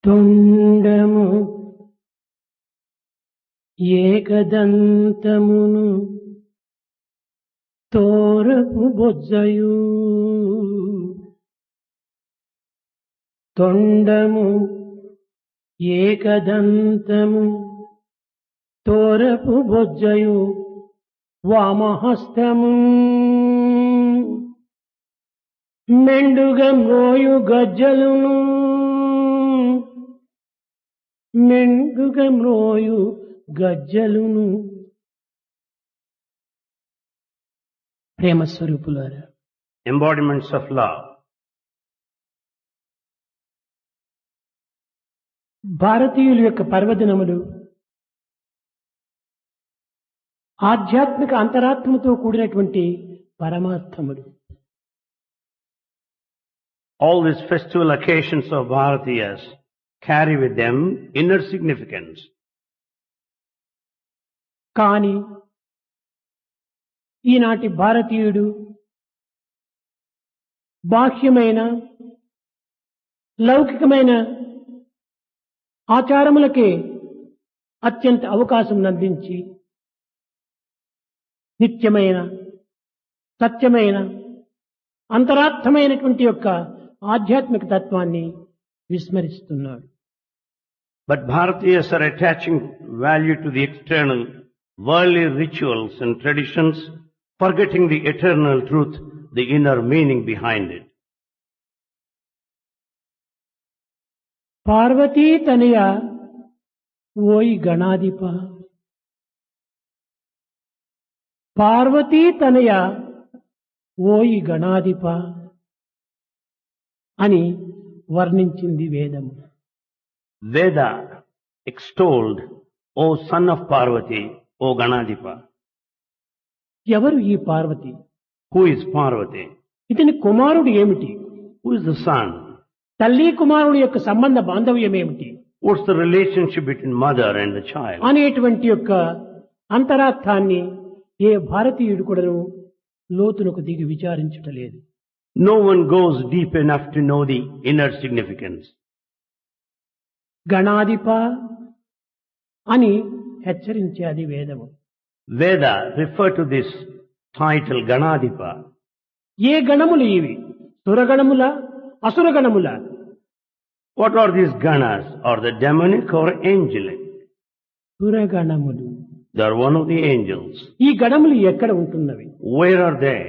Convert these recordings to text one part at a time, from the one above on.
తొండము ఏకదంతమును తోరపు బొజ్జయు తొండము ఏకదంతము తోరపు బొజ్జయు వామహస్తము మెండుగా మ్రోయు గజ్జలును మెండుగా మ్రోయు గజ్జలును. ప్రేమ స్వరూపులారా, embodiments of love. భారతీయుల యొక్క పర్వదినములు ఆధ్యాత్మిక అంతరాత్మతో కూడినటువంటి పరమార్థములు. All these festival occasions of Bharatiyas carry with them inner significance. కానీ ఈనాటి భారతీయుడు బాహ్యమైన లౌకికమైన ఆచారములకే అత్యంత అవకాశం అందించి నిత్యమైన సత్యమైన అంతరార్థమైనటువంటి యొక్క ఆధ్యాత్మిక తత్వాన్ని విస్మరిస్తున్నాడు. But Bharatiyas are attaching value to the external worldly rituals and traditions, forgetting the eternal truth, the inner meaning behind it. Parvati తనయ ఓయి గణాధిప, పార్వతీ తనయ ఓయి గణాధిప అని వర్ణించింది వేదము. Veda extolled, O son of Parvati, O Ganadipa. ఎవరు ఈ పార్వతి? Who is Parvati? ఇతని కుమారుడు ఏమిటి? Who is the son? తల్లి కుమారుడు యొక్క సంబంధ బాంధవ్యం ఏమిటి What's the relationship between mother and the child? అనేటువంటి యొక్క అంతరార్థాన్ని ఏ భారతీయుడు కూడాను లోతునకు దిగి విచారించటలేదు. No one goes deep enough to know the inner significance. గణాధిప అని హెచ్చరించేది వేదము. Veda refer to this title Ganadipa. ఏ గణములు ఇవి? సురగణముల అసురగణముల? What are these ganas? Are they demonic or angelic? సురగణములు. They are one of the angels. ఈ గణములు ఎక్కడ ఉంటున్నవి? Where are they?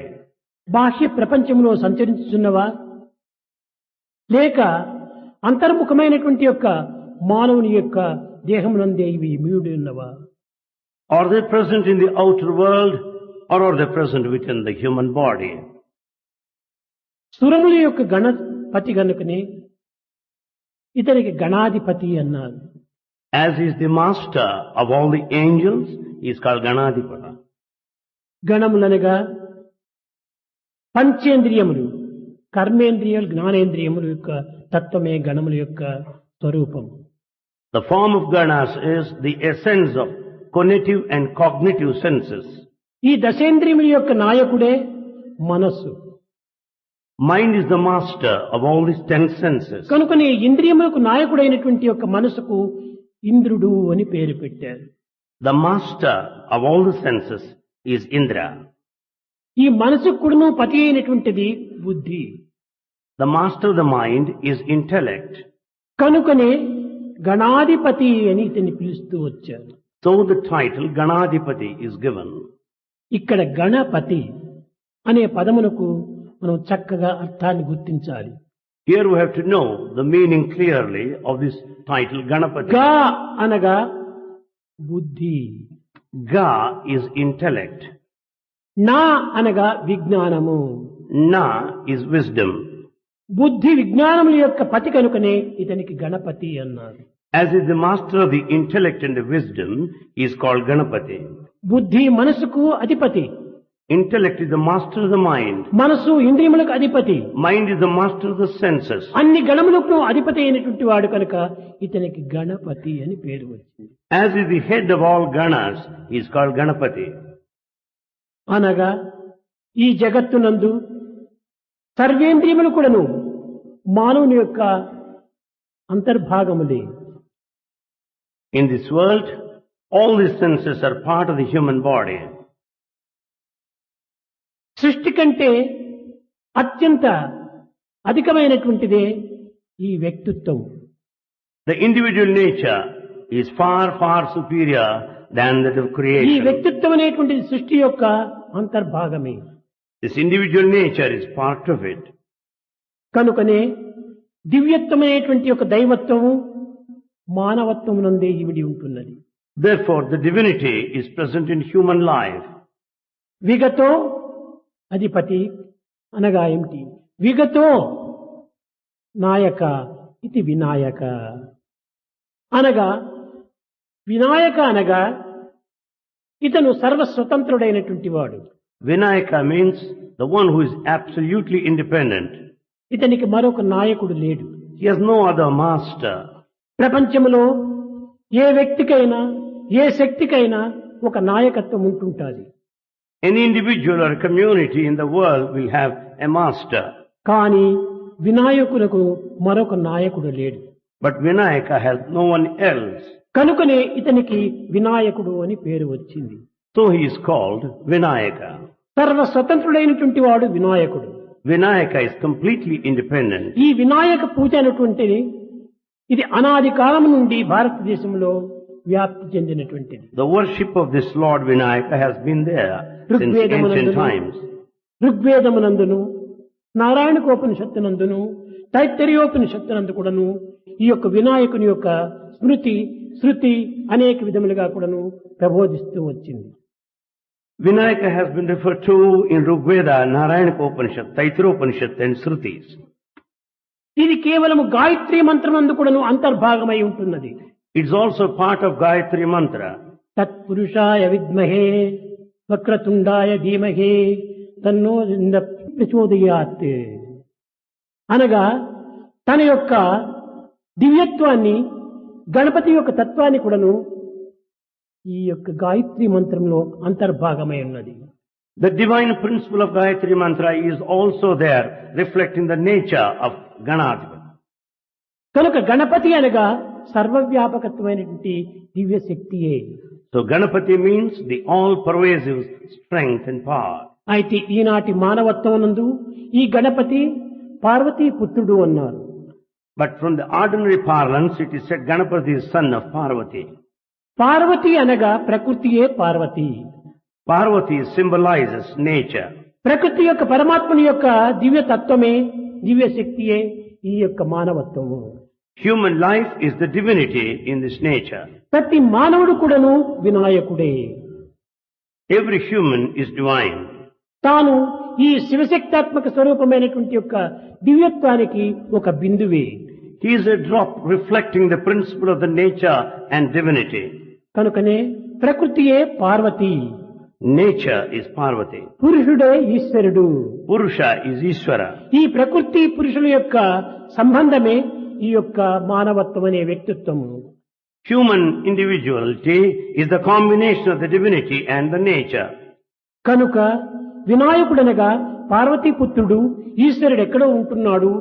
బాహ్య ప్రపంచంలో సంచరించుచున్నవా, లేక అంతర్ముఖమైనటువంటి యొక్క మానవుని యొక్క దేహమునందే ఇవి ఇమిడి ఉన్నవా? Are they present in the outer world or are they present within the human body? సురముల యొక్క గణపతి గనుకనే ఇతనికి గణాధిపతి అన్నారు. As is the master of all the angels, he is called Ganadipa. గణములనగా పంచేంద్రియములు, కర్మేంద్రియాలు, జ్ఞానేంద్రియముల యొక్క తత్వమే గణముల యొక్క స్వరూపం. The form of ganas is the essence of cognitive and cognitive senses. ఈ దశేంద్రియముల యొక్క నాయకుడే మనస్సు. Mind is the master of all these 10 senses. కనుకనే ఇంద్రియములకు నాయకుడైనటువంటి యొక్క మనసుకు ఇంద్రుడు అని పేరు పెట్టారు. The master of all the senses is Indra. ఈ మనసుకు కూడాను పతి అయినటువంటిది బుద్ధి. The master of the mind is intellect. కనుకనే గణాధిపతి అని ఇతన్ని పిలుస్తూ వచ్చారు. So the title Ganadipati is given. ఇక్కడ గణపతి అనే పదమునకు మనం చక్కగా అర్థాన్ని గుర్తించాలి. Here we have to know the meaning clearly of this title Ganapati. గా అనగా బుద్ధి, Ga is intellect. నా అనగా విజ్ఞానము. Na is wisdom. బుద్ధి విజ్ఞానముల యొక్క పతి కనుకనే ఇతనికి గణపతి అన్నారు. As is the master of the intellect and the wisdom, he is called Ganapati. బుద్ధి మనసుకు అధిపతి, Intellect is the master of the mind. మనసు ఇంద్రియములకు అధిపతి, Mind is the master of the senses. అన్ని గణములకు అధిపతి అయినటువంటి వాడు కనుక ఇతనికి గణపతి అని పేరు వచ్చింది. As is the head of all ganas, he is called Ganapati. అనగా ఈ జగత్తునందు సర్వేంద్రియములు కూడాను మానవుని యొక్క అంతర్భాగములే. In this world, all these senses are part of the human body. సృష్టి కంటే అత్యంత అధికమైనటువంటిదే ఈ వ్యక్తిత్వం. The individual nature is far, far superior than that of ఈ creation. వ్యక్తిత్వం అనేటువంటిది సృష్టి యొక్క అంతర్భాగమే. This individual nature is part of it. కనుకనే దివ్యత్వమైనటువంటి యొక్క దైవత్వము మానవత్వం నందే ఇమిడి ఉంటున్నది. Therefore, the divinity is present in human life. విగతో అధిపతి అనగా ఏమిటి? విగతో నాయక ఇది వినాయక అనగా, వినాయక అనగా ఇతను సర్వస్వతంత్రుడైనటువంటి వాడు. Vinayaka means the one who is absolutely independent. ఇతనికి మరొక నాయకుడు లేడు. He has no other master. ప్రపంచంలో ఏ వ్యక్తికైనా ఏ శక్తికైనా ఒక నాయకత్వం ఉంటుంటుంది. Any individual or community in the world will have a master. కానీ వినాయకులకు మరొక నాయకుడు లేడు. But Vinayaka has no one else. కనుకనే ఇతనికి వినాయకుడు అని పేరు వచ్చింది. So he is called Vinayaka. సర్వ స్వతంత్రుడైనటువంటి వాడు వినాయకుడు. Vinayaka is completely independent. ఈ వినాయక పూజ అనేటువంటిది ఇది అనాది కాలం నుండి భారతదేశంలో వ్యాప్తి చెందినటువంటిది. The worship of this Lord Vinayaka has been there since ancient times. ఋగ్వేదమునందును, నారాయణకోపనిషత్తునందును, తైత్తరీయోపనిషత్తునందు కూడాను ఈ యొక్క వినాయకుని యొక్క స్మృతి, శృతి అనేక విధములుగా కూడాను ప్రబోధిస్తూ వచ్చింది. Vinayaka has been referred to in Rigveda, Narayana Upanishad, Taittiriya Upanishad and Shrutis. ఇది కేవలము గాయత్రీ మంత్రమందు కూడాను అంతర్భాగమై ఉంటున్నది. It's also part of Gayatri Mantra. తత్పురుషాయ విద్మహే వక్రతుండాయ ధీమహే తన్నో ప్రచోదయాత్ అనగా తన యొక్క దివ్యత్వాన్ని, గణపతి యొక్క తత్వాన్ని కూడాను ఈ యొక్క గాయత్రి మంత్రంలో అంతర్భాగమై ఉన్నది. The divine principle of Gayatri Mantra is also there, reflecting the nature of Ganadhipati. కనుక గణపతి అనగా సర్వవ్యాపకత్వమైనటువంటి దివ్య శక్తియే. So Ganapati means the all-pervasive strength and power. అయితే ఈనాటి మానవత్వం నందు ఈ గణపతి పార్వతీ పుత్రుడు అన్నారు. But from the ordinary parlance, it is said Ganapati is son of Parvati. Parvati అనగా ప్రకృతియే పార్వతి. Parvati symbolizes nature. ప్రకృతి యొక్క పరమాత్మని యొక్క దివ్య తత్వమే, దివ్య శక్తియే ఈ యొక్క మానవత్వము. Human life is the divinity in this nature. ప్రతి మానవుడు కూడాను వినాయకుడే. Every human is divine. తాను ఈ శివశక్తాత్మక స్వరూపమైనటువంటి యొక్క దివ్యత్వానికి ఒక బిందువే. He is a drop reflecting the principle of the nature and divinity. కనుకనే ప్రకృతియే పార్వతి, Nature is Parvati. పురుషుడే ఈశ్వరుడు. Purusha is Ishvara. ఈ ప్రకృతి పురుషుల యొక్క సంబంధమే ఈ యొక్క మానవత్వం అనే వ్యక్తిత్వము. Human individuality is the combination of the divinity and the nature. కనుక వినాయకుడనగా పార్వతీ పుత్రుడు, ఈశ్వరుడు ఎక్కడో ఉంటున్నాడు,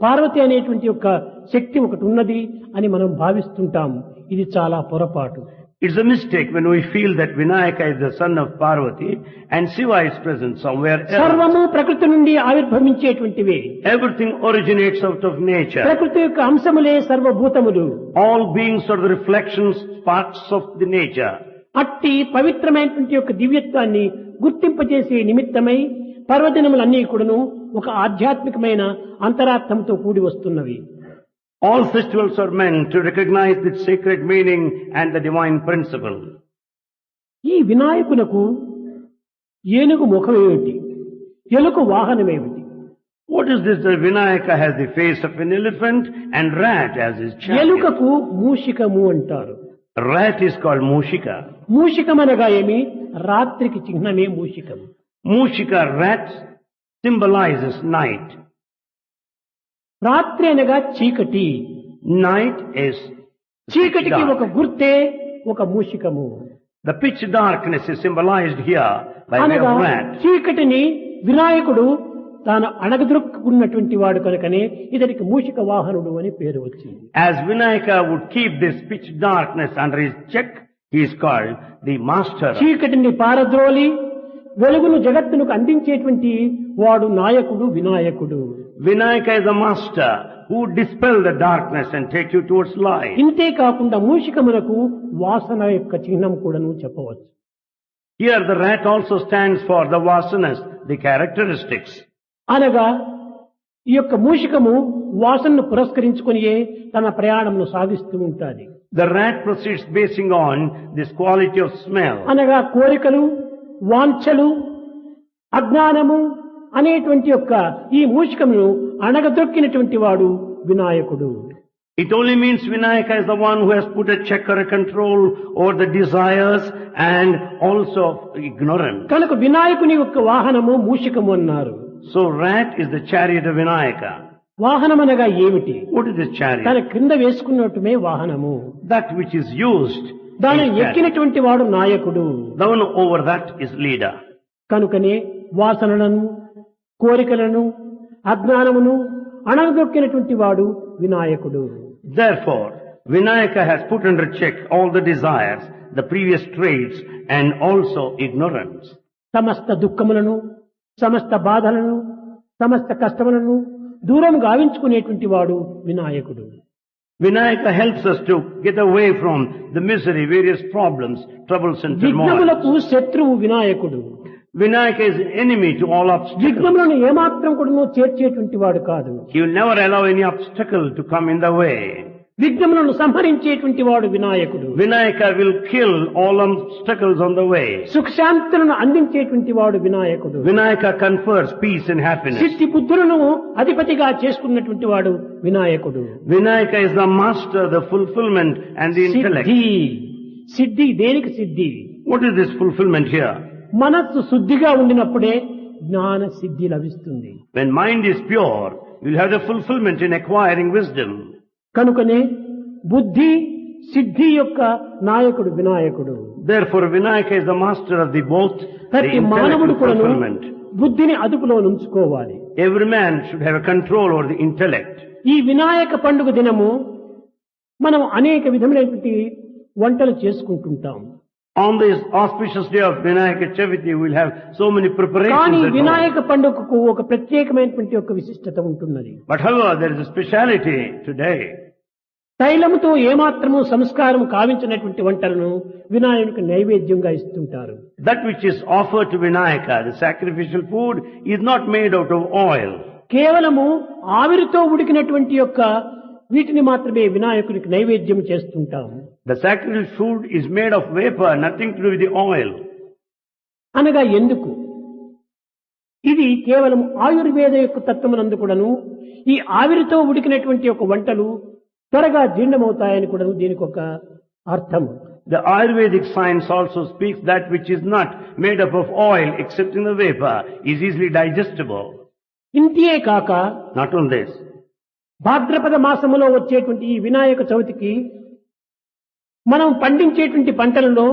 పార్వతి అనేటువంటి యొక్క శక్తి ఒకటి ఉన్నది అని మనం భావిస్తుంటాం. ఇది చాలా పొరపాటు. It's a mistake when we feel that Vinayaka is the son of Parvati and Shiva is present somewhere else. సర్వము ప్రకృతి నుండి ఆవిర్భవించేటువంటివే. Everything originates out of nature. ప్రకృతి యొక్క అంశములే సర్వభూతములు. All beings are the reflections, parts of the nature. అట్టి పవిత్రమైనటువంటి యొక్క దివ్యత్వాన్ని గుర్తింపజేసే నిమిత్తమై పర్వదినములన్నీ కూడాను ఒక ఆధ్యాత్మికమైన అంతరార్థంతో కూడి వస్తున్నవి. All festivals are meant to recognize its sacred meaning and the divine principle. ఈ వినాయకునకు ఏనుగు ముఖమేమిటి, ఎలుక వాహనమేమిటి? What is this that Vinayaka has the face of an elephant and rat as his chariot? ఎలుకకు మూషికము అంటారు. Rat is called Mushika. మూషికమనగా ఏమి? రాత్రికి చిహ్నమే మూషికం. Mushika, rat, symbolizes night. రాత్రి అనగా చీకటి. Night is చీకటికి dark. ఒక గుర్తే ఒక మూషికము. The pitch darkness is symbolized here by way అనగా of rat. చీకటిని వినాయకుడు తాను అణగదొక్కున్నటువంటి వాడు కనుకనే ఇతనికి మూషిక వాహనుడు అని పేరు వచ్చింది. As Vinayaka would keep this pitch darkness under his check, he is called the master. చీకటిని పారద్రోలి వెలుగును జగత్తునకు అందించేటువంటి వాడు నాయకుడు వినాయకుడు. Vinayaka is the master who dispel the darkness and take you towards light. ఇంతే కాకుండా మూషికమునకు వాసన యొక్క చిహ్నం కూడాను చెప్పవచ్చు. Here the rat also stands for the vasanas, the characteristics. అనగా ఈ యొక్క మూషికము వాసనను పురస్కరించుకొనియే తన ప్రయాణమును సాగిస్తూ ఉంటాది. The rat proceeds basing on this quality of smell. అనగా కోరికలు, వాంఛలు, అజ్ఞానము అనేటువంటి యొక్క ఈ మూషికమును అణగదొక్కినటువంటి వాడు వినాయకుడు. It only means Vinayaka is the one who has put a check or a control over the desires and also ignorance. కనుక వినాయకుని యొక్క వాహనము మూషికము అన్నారు. So rat is the chariot of Vinayaka. వాహనం అనగా ఏమిటి? What is this తన chariot? క్రింద వేసుకున్నట్టుమే వాహనము. That which is used. దానిని is chariot. ఎక్కినటువంటి వాడు నాయకుడు. The one over that is leader. కనుకనే వాసనలను, కోరికలను, అజ్ఞానమును అణగదొక్కినటువంటి వాడు వినాయకుడు. Therefore, Vinayaka has put under check all the desires, the previous traits and also ignorance. సమస్త దుఃఖములను, సమస్త బాధలను, సమస్త కష్టములను దూరం గావించుకునేటువంటి వాడు వినాయకుడు. Vinayaka helps us to get away from the misery, various problems, troubles and turmoil. విఘ్నములకు శత్రువు వినాయకుడు. Vinayaka is enemy to all obstacles. విఘ్నములను ఏమాత్రం కూడా చేర్చేటువంటి వాడు కాదు. He will never allow any obstacle to come in the way. విఘ్నములను సంహరించేటువంటి వాడు వినాయకుడు. Vinayaka will kill all obstacles on the way. సుఖశాంతులను అందించేటువంటి వాడు వినాయకుడు. Vinayaka confers peace and happiness. సిద్ధి బుద్ధులను అధిపతిగా చేసుకున్నటువంటి వాడు వినాయకుడు. Vinayaka is the master, the fulfillment and the intellect. సిద్ధి దేనికి సిద్ధి? What is this fulfillment here? మనస్సు శుద్ధిగా ఉండినప్పుడే జ్ఞాన సిద్ధి లభిస్తుంది. When mind is pure, you will have the fulfillment in acquiring wisdom. కనుకనే బుద్ధి సిద్ధి యొక్క నాయకుడు వినాయకుడు. Therefore, Vinayaka is the master of the both, the ప్రతి intellect మానవుడు and కూడాను fulfillment. బుద్ధిని అదుపులో ఉంచుకోవాలి. Every man should have a control over the intellect. ఈ వినాయక పండుగ దినము మనం అనేక విధమైనటువంటి వంటలు చేసుకుంటుంటాం. On this auspicious day of Vinayaka Chaviti, we will have so many కానీ preparations at home. వినాయక పండుగకు ఒక ప్రత్యేకమైనటువంటి ఒక విశిష్టత ఉంటున్నది. But however, there is a speciality today. తైలముతో ఏమాత్రము సంస్కారం కావించినటువంటి వంటలను వినాయకునికి నైవేద్యంగా ఇస్తుంటారు. That which is offered to Vinayaka, the sacrificial food, is not made out of oil. కేవలము ఆవిరితో ఉడికినటువంటి యొక్క వీటిని మాత్రమే వినాయకునికి నైవేద్యం చేస్తుంటాం. The sacrificial food is made of vapor, nothing to do with the oil. అనగా ఎందుకు? ఇది కేవలం ఆయుర్వేద యొక్క తత్వమునందు కూడాను ఈ ఆవిరితో ఉడికినటువంటి యొక్క వంటలు త్వరగా జీర్ణమవుతాయని కూడా దీనికి ఒక అర్థము. The Ayurvedic science also speaks that which is not made up of oil except in the vapor is easily digestible. ఇంతే కాక Not only this, భాద్రపద మాసములో వచ్చేటువంటి ఈ వినాయక చవితికి మనం పండించేటువంటి పంటలలో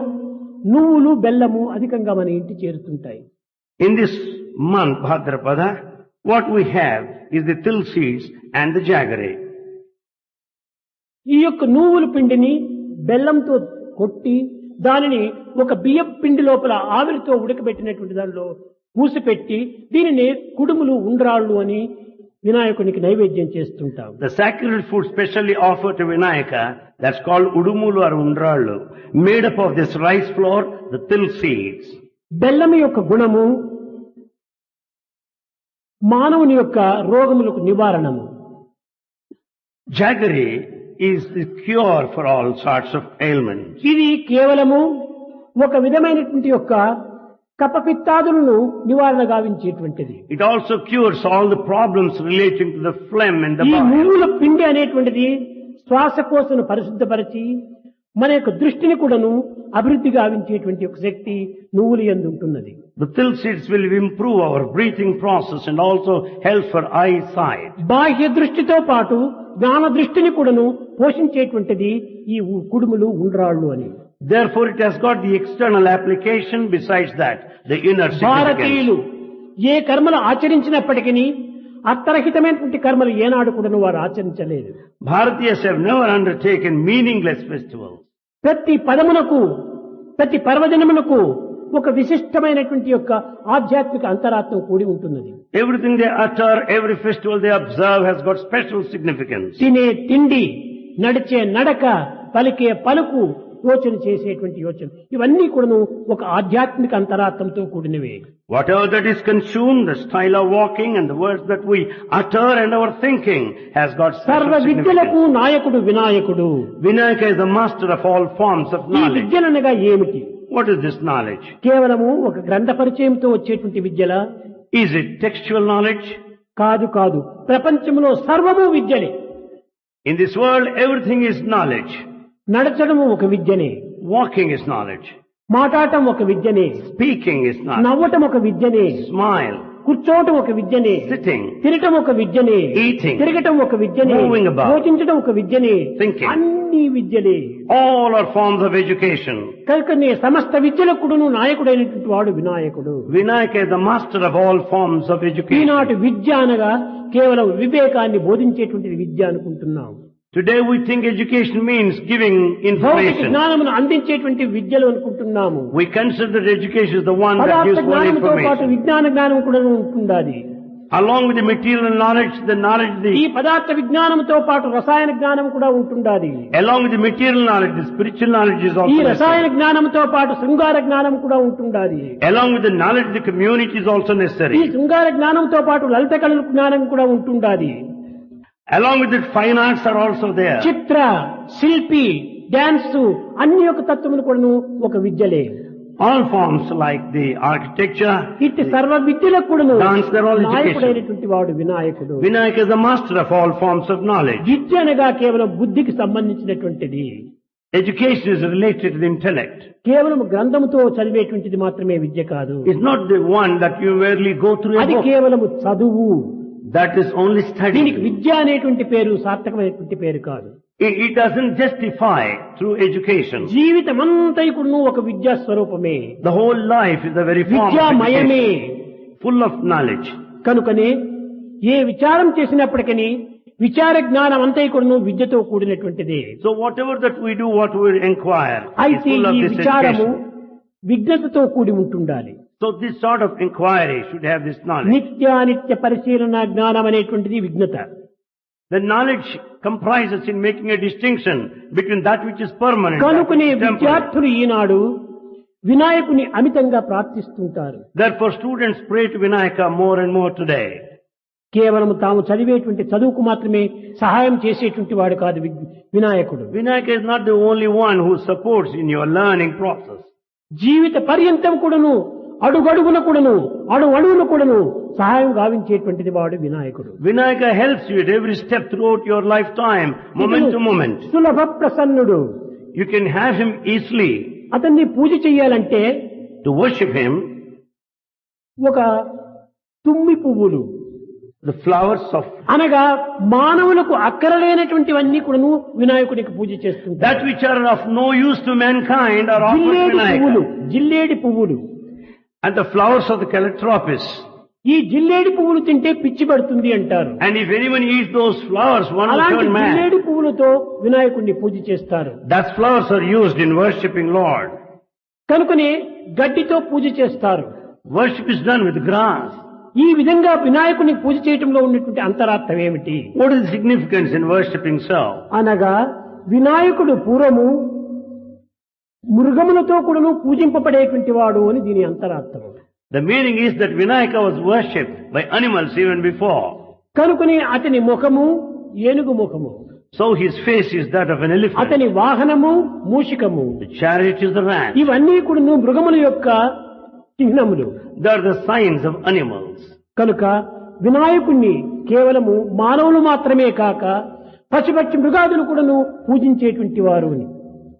నువ్వులు, బెల్లము అధికంగా మన ఇంటి చేరుతుంటాయి. in this month, Bhadrapada, what we have is the till seeds and the jaggery. ఈ యొక్క నువ్వుల పిండిని బెల్లంతో కొట్టి దానిని ఒక బియ్యం పిండి లోపల ఆవిరితో ఉడకబెట్టినటువంటి దానిలో మూసిపెట్టి దీనిని కుడుములు, ఉండ్రాళ్ళు అని వినాయకునికి నైవేద్యం చేస్తుంటాం. The sacred food specially offered to Vinayaka, that's called udumulu or undrallu, made up of this rice flour, the till seeds. బెల్లం యొక్క గుణము మానవుని యొక్క రోగములకు నివారణము. Jaggery is the cure for all sorts of ailments. ఇది కేవలము ఒక విధమైనటువంటి యొక్క కపపిత్తాదులను నివారణ గావించేటువంటిది. It also cures all the problems relating to the phlegm and the ఈ bile. నువ్వుల పిండి అనేటువంటిది శ్వాసకోశను పరిశుద్ధపరిచి మన యొక్క దృష్టిని కూడాను అభివృద్ధి గావించేటువంటి ఒక శక్తి నువ్వుల యందు ఉంటున్నది. The till seeds will improve our breathing process and also help for eyesight. బాహ్య దృష్టితో పాటు జ్ఞాన దృష్టిని కూడాను పోషించేటువంటిది ఈ కుడుములు, ఉండ్రాళ్ళు అని. Therefore it has got the external application, besides that, the inner భారతీయులు significance. ఏ కర్మలు ఆచరించినప్పటికీ అర్థరహితమైనటువంటి కర్మలు ఏనాడు కూడా వారు ఆచరించలేదు. Bharatiyas have never undertaken meaningless festivals. ప్రతి పదమునకు ప్రతి పర్వదినమునకు ఒక విశిష్టమైనటువంటి యొక్క ఆధ్యాత్మిక అంతరాత్మ కూడి ఉంటున్నది. Everything they utter, every festival they observe has got special significance. తినే తిండి, నడిచే నడక, పలికే పలుకు, యోచన చేసేటువంటి యోచన, ఇవన్నీ కూడాను ఒక ఆధ్యాత్మిక అంతరాత్మతో కూడినవే. Whatever that is consumed, the style of walking and the words that we utter and our thinking has got సర్వ special విద్యలకు significance. నాయకుడు వినాయకుడు. Vinayaka is the master of all forms of ఈ knowledge. విద్యలనగా ఏమిటి? What is this knowledge? కేవలము ఒక గ్రంథ పరిచయంతో వచ్చేటువంటి విద్యల Is it textual knowledge? కాదు కాదు. ప్రపంచంలో సర్వము విద్యలే. In this world, everything is knowledge. నడచడము ఒక విద్యనే, Walking is knowledge. మాట్లాడటం ఒక విద్యనే, Speaking is knowledge. నవ్వటం ఒక విద్యనే, Smile. కూర్చోవటం ఒక విద్యనే, Sitting. తినటం ఒక విద్యనే, Eating. తిరగటం ఒక విద్యనే, Moving about. యోచించడం ఒక విద్యనే, Thinking. అన్ని విద్యలే. All are forms of education. కనుకనే సమస్త విద్యలకుడును నాయకుడైనటువంటి వాడు వినాయకుడు. Vinayaka is the master of all forms of education. ఈనాటి విద్య అనగా కేవలం వివేకాన్ని బోధించేటువంటి విద్య అనుకుంటున్నాం. Today we think education means giving భౌతిక information. జ్ఞానమును అందించేటువంటి విద్యలు అనుకుంటున్నాము. We consider that education is the one that పదార్థ gives more జ్ఞానంతో పాటు information. విజ్ఞాన జ్ఞానం కూడా ఉంటుండాలి. Along with the material knowledge, the knowledge, ఈ the పదార్థ విజ్ఞానంతో పాటు రసాయన జ్ఞానం కూడా ఉంటుండాలి. along with the material knowledge, the spiritual knowledge is ఈ also రసాయన necessary. జ్ఞానంతో పాటు శృంగార జ్ఞానం కూడా ఉంటుండాలి. Along with the knowledge, the community is also ఈ necessary. శృంగార జ్ఞానంతో పాటు లలిత కళల జ్ఞానం కూడా ఉంటుండాలి. Along with it, fine arts are also there. చిత్ర, శిల్పి, డాన్స్ అన్ని యొక్క తత్వములు కూడాను ఒక విద్యలే. All forms like the architecture, ఇట్టి సర్వ విద్యలకు కూడాను Dance, they're all education. నాయకుడైనటువంటి వాడు వినాయకుడు. Vinayaka is the master of all forms of knowledge. విద్య అనగా కేవలం బుద్ధికి సంబంధించినటువంటిది. Education is related to the intellect. కేవలం గ్రంథముతో చదివేటువంటిది మాత్రమే విద్య కాదు. It's not the one that you merely go through a అది book. కేవలము చదువు. That is only దీనికి study. విద్య అనేటువంటి పేరు సార్థకమైనటువంటి పేరు కాదు. It doesn't justify through education. జీవితం అంతా కూడా ఒక విద్యా స్వరూపమే, The whole life is a very form of విద్యామయమే. education, full of knowledge. కనుకనే ఏ విచారం చేసినప్పటికీ విచార జ్ఞానం అంతా కూడా విద్యతో కూడినటువంటిది. So whatever that we do, what we inquire, is అయితే full of ఈ this విచారము education. విజ్ఞతతో కూడి ఉంటుండాలి. So this sort of inquiry should have this knowledge. నిత్యానిత్య పరిశీలన జ్ఞానం అనేటువంటిది విజ్ఞత. The knowledge comprises in making a distinction between that which is permanent and that కనుకనే which is temporary. విద్యార్థులు ఈనాడు వినాయకుని అమితంగా ప్రార్థిస్తుంటారు. Therefore students pray to Vinayaka more and more today. కేవలం తాము చదివేటువంటి చదువుకు మాత్రమే సహాయం చేసేటువంటి వాడు కాదు వినాయకుడు. Vinayaka is not the only one who supports in your learning process. జీవిత పర్యంతం కూడాను అడుగడుగున కూడాను అణువణువున కూడాను సహాయం గావించేటువంటిది వాడు వినాయకుడు. Vinayaka helps you at every step throughout your lifetime, moment to moment. సులభ ప్రసన్నుడు. You can have him easily. అతన్ని పూజ చెయ్యాలంటే To worship him, ఒక తుమ్మి పువ్వులు the flowers of అనగా మానవులకు అక్కరలేనటువంటివన్నీ కూడాను వినాయకుడికి పూజ చేస్తుంటారు. that which are of no use to mankind are offered to జిల్లేడి పువ్వులు, Vinayaka. జిల్లేడి పువ్వులు. And the flowers of the calotropis. ఈ జిల్లేడి పువ్వులు తింటే పిచ్చి పడుతుంది అంటారు. And if anyone eats those flowers, one will అలాంటి turn mad. జిల్లేడి పువ్వులతో వినాయకుడిని పూజ చేస్తారు. That flowers are used in worshipping Lord. కనుకనే గడ్డితో పూజ చేస్తారు. Worship is done with grass. ఈ విధంగా వినాయకుడిని పూజ చేయటంలో ఉన్నటువంటి అంతరార్థం ఏమిటి What is the significance in worshipping so? అనగా వినాయకుడు పూర్వము మృగములతో కూడాను పూజింపబడేటువంటి వాడు అని దీని అంతరార్థం. The meaning is that Vinayaka was worshipped by animals even before. కనుకనే అతని ముఖము ఏనుగు ముఖము, So his face is that of an elephant. అతని వాహనము మూషికము, The chariot is the rat. ఇవన్నీ కూడాను మృగముల యొక్క చిహ్నములు. They are the signs of animals. కనుక వినాయకుణ్ణి కేవలము మానవులు మాత్రమే కాక పశుపక్షి మృగాదులు కూడాను పూజించేటువంటి వారు అని.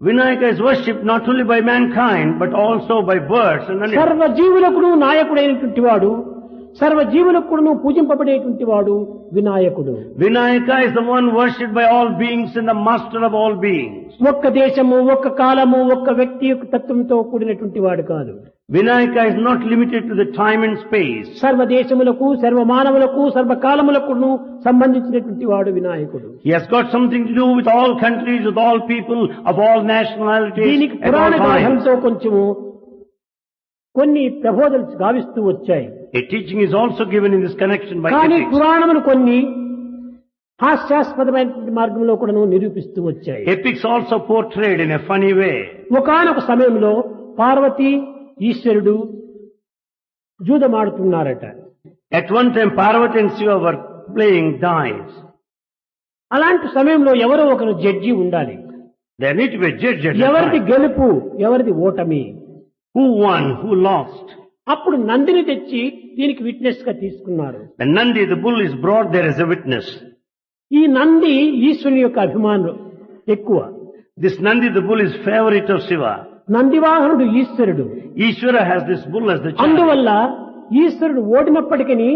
Vinayaka is worshipped not only by mankind but also by birds and animals. సర్వ జీవులకు నాయకుడైనటువంటి వాడు సర్వజీవులకు కూడా పూజింపబడేటువంటి వాడు వినాయకుడు. Vinayaka is the one worshipped by all beings and the master of all beings. ఒక్క దేశము, ఒక్క కాలము, ఒక్క వ్యక్తి యొక్క తత్వంతో కూడినటువంటి వాడు కాదు. Vinayaka is not limited to the time and space. సర్వదేశములకు, సర్వమానవులకు, సర్వకాలములకు సంబంధించినటువంటి వాడు వినాయకుడు. He has got something to do with all countries, with all people, of all nationalities, దీనికి at all పురాణ times. గ్రంథంతో కొంచెము కొన్ని ప్రబోధనలు గావిస్తూ వచ్చాయి. A teaching is also given in this connection by కానీ ethics. పురాణములు కొన్ని హాస్యాస్పదమైనటువంటి మార్గంలో కూడా నిరూపిస్తూ వచ్చాయి. Epics also portrayed in a funny way. ఒకానొక సమయంలో పార్వతి ఈశ్వరుడు జూదమాడుతున్నారట. At one time Parvati and Shiva were playing dice. అలాంటి సమయంలో ఎవరో ఒకరు జడ్జి ఉండాలి. There need to be a judge at that ఎవరిది time. గెలుపు, ఎవరిది ఓటమి. Who won, who lost? అప్పుడు నందిని తెచ్చి దీనికి విట్నెస్ గా తీసుకున్నారు. The Nandi, the bull, is brought there as a witness. ఈ నంది ఈశ్వరుని యొక్క అభిమానులు ఎక్కువ. This Nandi, the bull, is favorite of Shiva. నందివాహనుడు ఈశ్వరుడు. Ishvara has this bull as the child. అందువల్ల ఈశ్వరుడు ఓడినప్పటికీ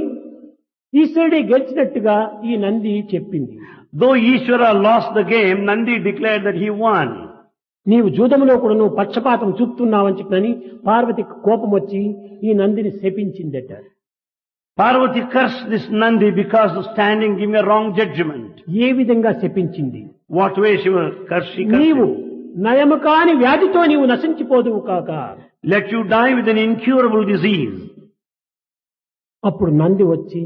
ఈశ్వరుడే గెలిచినట్టుగా ఈ నంది చెప్పింది. Though Ishvara lost the game, Nandi declared that he won. నీవు జూదములో కూడా నువ్వు పక్షపాతం చూపుతున్నావని చెప్పని పార్వతికి కోపం వచ్చి ఈ Nandini శపించిందట. Parvati cursed this Nandi because of standing giving a wrong judgment. ఏ విధంగా శపించింది? What way she was cursed? She cursed నీవు him. నయము కాని వ్యాధితో నీవు నశించిపోదువు కాక. Let you die with an incurable disease. అప్పుడు నంది వచ్చి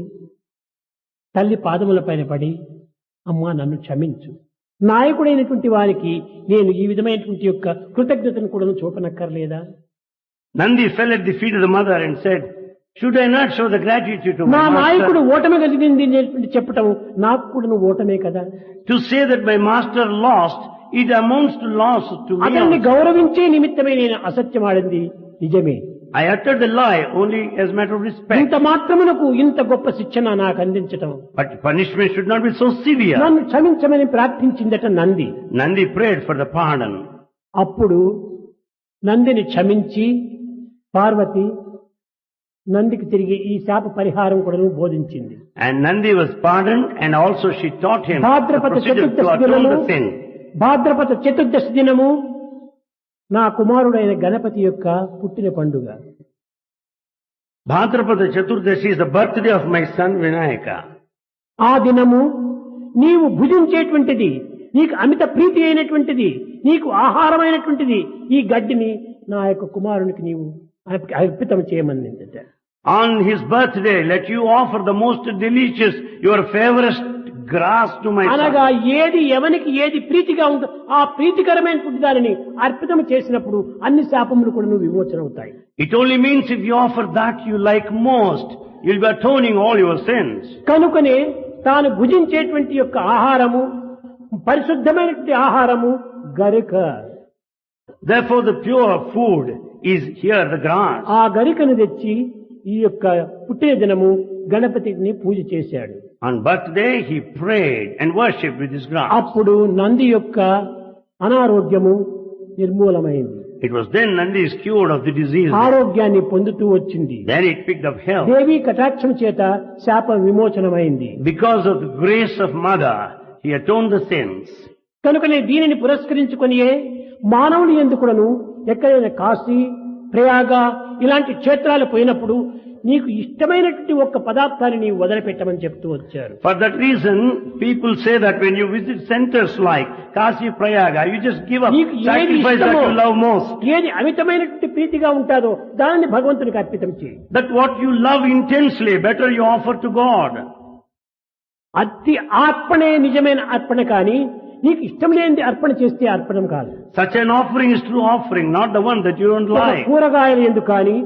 తల్లి పాదముల పైన పడి, అమ్మా నన్ను క్షమించు, నాయకుడైనటువంటి వారికి నేను ఈ విధమైనటువంటి యొక్క కృతజ్ఞతను కూడా చూపనక్కర్లేదా? Nandi fell at the feet of the mother and said, should I not show the gratitude to నా my నాయకుడు master? ఓటమి కలిగింది అనేటువంటి చెప్పటం నాకు కూడా నువ్వు ఓటమే కదా. To say that my master lost, it amounts to loss to me అతన్ని also. గౌరవించే నిమిత్తమే నేను అసత్యమాడింది నిజమే. I uttered the lie only as a matter of respect. ఇంత మాత్రమునకు ఇంత గొప్ప శిక్షణ నాకు అందించటం, But punishment should not be so severe. నన్ను క్షమించమని ప్రార్థించిందట Nandi. Nandi prayed for the pardon. అప్పుడు నందిని క్షమించి పార్వతి నందికి తిరిగి ఈ శాప పరిహారం కూడా బోధించింది. And Nandi was pardoned, and also she taught him the Bhadrapada procedure to Chaturdashi atone దినము, the sin. భాద్రపద చతుర్దశి దినము నా కుమారుడైన గణపతి యొక్క పుట్టిన పండుగ. Bhadrapada Chaturdashi is the birthday of my son Vinayaka. ఆ దినము నీవు భుజించేటువంటిది, నీకు అమిత ప్రీతి అయినటువంటిది, నీకు ఆహారమైనటువంటిది ఈ గడ్డిని నా యొక్క కుమారునికి నీవు అర్పితం చేయమనిందట. On his birthday, let you offer the most delicious, your favorite grass to my అనగా son. ఏది ఎవనికి ఏది ప్రీతిగా ఉందో ఆ ప్రీతికరమైనటువంటి దానిని అర్పితం చేసినప్పుడు అన్ని శాపములు కూడా నువ్వు విమోచన అవుతాయి. It only means if you offer that you like most, you'll be atoning all your sins. కనుకనే తాను భుజించేటువంటి యొక్క ఆహారము పరిశుద్ధమైనటువంటి ఆహారము గరిక. Therefore the pure food is here, the grass. ఆ గరికను తెచ్చి ఈ యొక్క పుట్టిన దినము గణపతిని పూజ చేశాడు. On birthday he prayed and worshipped with his grass. అప్పుడు నంది యొక్క అనారోగ్యము నిర్మూలమైంది. It was then Nandi is cured of the disease. ఆరోగ్యాన్ని పొందుతూ వచ్చింది. Then it picked up health. దేవి కటాక్షం చేత శాప విమోచనమైంది. Because of the grace of Mother, he atoned the sins. కనుకనే దీనిని పురస్కరించుకొనియే మానవుని ఎందుకును ఎక్కడైనా కాశీ, ప్రయాగ ఇలాంటి క్షేత్రాలు పోయినప్పుడు నీకు ఇష్టమైనటువంటి ఒక్క పదార్థాన్ని నీవు వదిలిపెట్టమని చెప్తూ వచ్చారు. For that reason, people say that when you visit centers like Kashi, Prayaga, you just give up, నీకు ఏది sacrifice that ఇష్టమో, you love most. ఏది అమితమైనటువంటి ప్రీతిగా ఉంటాదో దానిని భగవంతునికి అర్పితం చేయి. That what you love intensely, better you offer to God. అతి అర్పణే నిజమైన అర్పణ కానీ నీకు ఇష్టం లేనిది అర్పణ చేస్తే అర్పణం కాదు. Such an offering is true offering, not the one that you don't ఒక like. కూరగాయలు ఎందుకు కానీ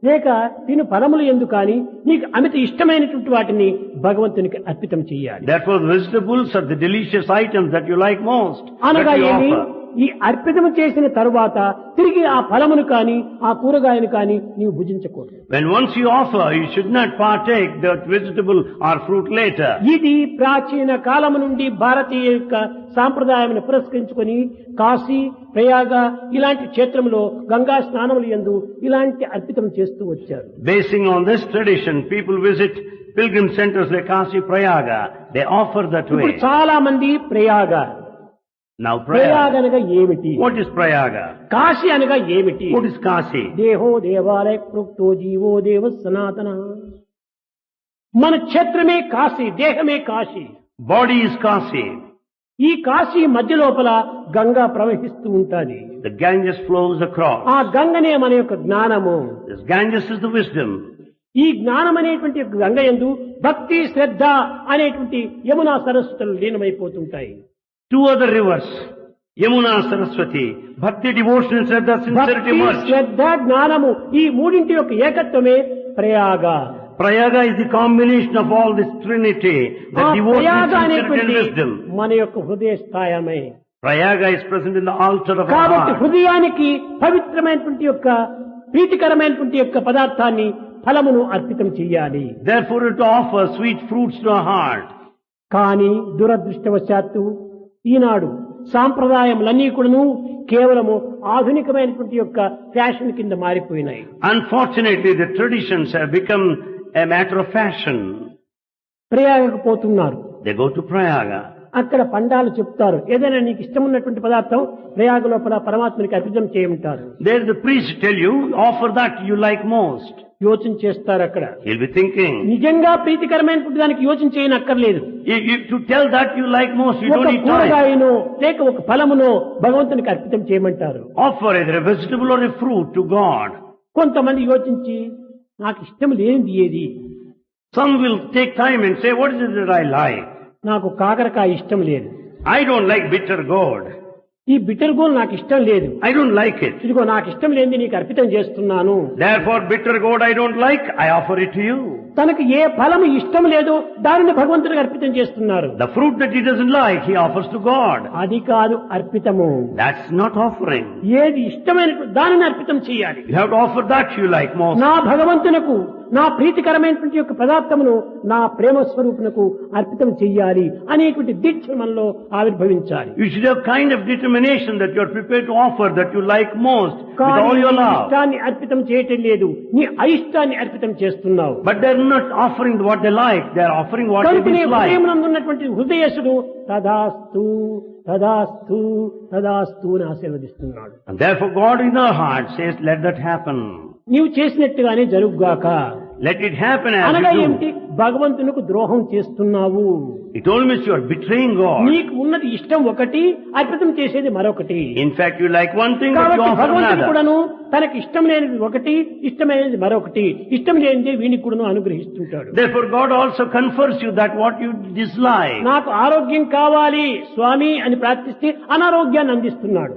లేక తిను ఫలములు ఎందుకు కానీ నీకు అమిత ఇష్టమైనటువంటి వాటిని భగవంతునికి అర్పితం చేయాలి. Therefore, the vegetables are the delicious items that you like most. అనగా that you ఏమి offer. ఈ అర్పితము చేసిన తరువాత తిరిగి ఆ ఫలమును కాని ఆ కూరగాయను కాని నీవు భుజించకూడదు. When once you offer, you should not partake that vegetable or fruit later. ఇది ప్రాచీన కాలము నుండి భారతీయ యొక్క సాంప్రదాయాన్ని పురస్కరించుకొని కాశీ, ప్రయాగ ఇలాంటి క్షేత్రంలో గంగా స్నానములు యందు ఇలాంటి అర్పితం చేస్తూ వచ్చారు. Basing on this tradition, people visit pilgrim centers like Kasi, Prayaga. They offer that ఇప్పుడు way. చాలా మంది ప్రయాగ, Now ప్రయాగ Prayaga. అనగా ఏమిటి, What is Prayaga? కాశీ అనగా ఏమిటి? What is Kasi? దేహో దేవాలయ ప్రోక్తో జీవో దేవ సనాతన. మన క్షేత్రమే కాశీ, దేహమే కాశీ. Body is Kasi. ఈ కాశీ మధ్య లోపల గంగా ప్రవహిస్తూ ఉంటాది. The Ganges flows across. ఆ గంగనే మన యొక్క జ్ఞానము. This Ganges is the wisdom. ఈ జ్ఞానం అనేటువంటి గంగ యందు భక్తి, శ్రద్ధ అనేటువంటి Yamuna సరస్వతులు లీనమైపోతుంటాయి. Two other rivers, Yamuna, Saraswati, Bhakti, devotion, Shraddha, sincerity భక్తి, merge. శ్రద్ధ, జ్ఞానము ఈ మూడింటి యొక్క ఏకత్వమే Prayag. Prayaga is the combination of all this trinity, the ఆ devotion, ప్రయాగ sincerity and అనేటువంటి wisdom. మన యొక్క హృదయ స్థాయమే. Prayaga is present in the altar of our కాబట్టి heart. హృదయానికి పవిత్రమైనటువంటి యొక్క ప్రీతికరమైనటువంటి యొక్క పదార్థాన్ని ఫలమును అర్పితం చెయ్యాలి. Therefore to offer sweet fruits to our heart. కానీ దురదృష్టవశాత్తు ఈనాడు సాంప్రదాయములన్నీ కూడాను కేవలము ఆధునికమైనటువంటి యొక్క ఫ్యాషన్ కింద మారిపోయినాయి. Unfortunately, the traditions have become a matter of fashion. ప్రయాగకు పోతున్నారు, They go to Prayaga. అక్కడ పండాలు చెప్తారు, ఏదైనా నీకు ఇష్టం ఉన్నటువంటి పదార్థం ప్రయాగ లోపల పరమాత్మనికి అర్పితం చేయమంటారు. There the priest tell you, offer that you like most. యోచన చేస్తారు. అక్కడ He'll be thinking, నిజంగా ప్రీతికరమైనటువంటి దానికి యోచన చేయనక్కర్లేదు. to tell that you like most, you ఒక don't need time. కూరగాయను లేక ఒక ఫలమును భగవంతునికి అర్పితం చేయమంటారు. Offer either a vegetable or a fruit to God. కొంతమంది యోచించి నాకు ఇష్టం లేనిది ఏది, Some will take time and say, what is it that I like? నాకు కాకరకాయ ఇష్టం లేదు, I don't like bitter gourd. ఈ బిటర్ గోల్ నాకు ఇష్టం లేదు, I don't like it. ఇదిగో నాకు ఇష్టం లేనిది నీకు అర్పితం చేస్తున్నాను. Therefore, bitter gourd I don't like, I offer it to you. తనకు ఏ ఫలము ఇష్టం లేదో దానిని భగవంతుడికి అర్పితం చేస్తున్నారు. The fruit that he doesn't like, he offers to God. అది కాదు అర్పితము. That's not offering. ఏది ఇష్టమైన దానిని అర్పితం చేయాలి. You have to offer that you like most. నా భగవంతునకు నా ప్రీతికరమైనటువంటి యొక్క పదార్థమును నా ప్రేమ స్వరూపునకు అర్పితం చెయ్యాలి అనేటువంటి దీక్ష మనలో ఆవిర్భవించాలి. You should have kind of determination that you are prepared to offer that you like most with కానీ all your నీ love. ఇష్టాన్ని అర్పితం చేయటం లేదు, నీ అయిష్టాన్ని అర్పితం చేస్తున్నావు. But they're not offering what they like, they're offering what they కనుక నీ dislike. హృదయమునందున్నటువంటి హృదయసుడు తదాస్తు తదాస్తు తదాస్తు అని ఆశీర్వదిస్తున్నాడు. And therefore God in our heart says, let that happen. నీవు చేసినట్టుగానే జరుగుగాక. Let it happen as అనగా you ఏమిటి? do. భగవంతునికి ద్రోహం చేస్తున్నావు. It all means you are betraying God. నీకు ఉన్నది ఇష్టం ఒకటి, అర్పితం చేసేది మరొకటి. In fact, you like one thing but you కాబట్టి offer భగవంతుడు another. కూడాను తనకి ఇష్టం లేనిది ఒకటి, ఇష్టమైనది మరొకటి, ఇష్టం లేనిది వీనికి కూడాను అనుగ్రహిస్తుంటాడు. Therefore God also confers you that what you dislike. నాకు ఆరోగ్యం కావాలి స్వామి అని ప్రార్థిస్తే అనారోగ్యాన్ని అందిస్తున్నాడు.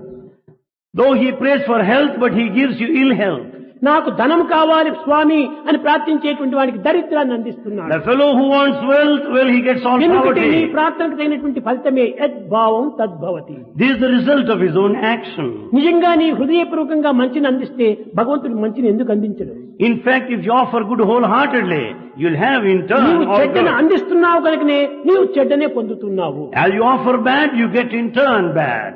Though he prays for health, but he gives you ill health. నాకు ధనం కావాలి స్వామి అని ప్రార్థించేటువంటి వాడికి దరిద్రాన్ని అందిస్తున్నాడు. The fellow who wants wealth, well, he gets all ఎందుకంటే నీ poverty. ప్రార్థనకు తగినటువంటి ఫలితమే యద్భావం తద్భవతి. This is the result of his own action. నిజంగా నీ హృదయపూర్వకంగా మంచిని అందిస్తే భగవంతుడు మంచిని ఎందుకు అందించడు? In fact, if you offer good wholeheartedly, you'll have in turn నీవు all చెడ్డను good. అందిస్తున్నావు కనుకనే నీవు చెడ్డనే పొందుతున్నావు. As you offer bad, you get in turn bad.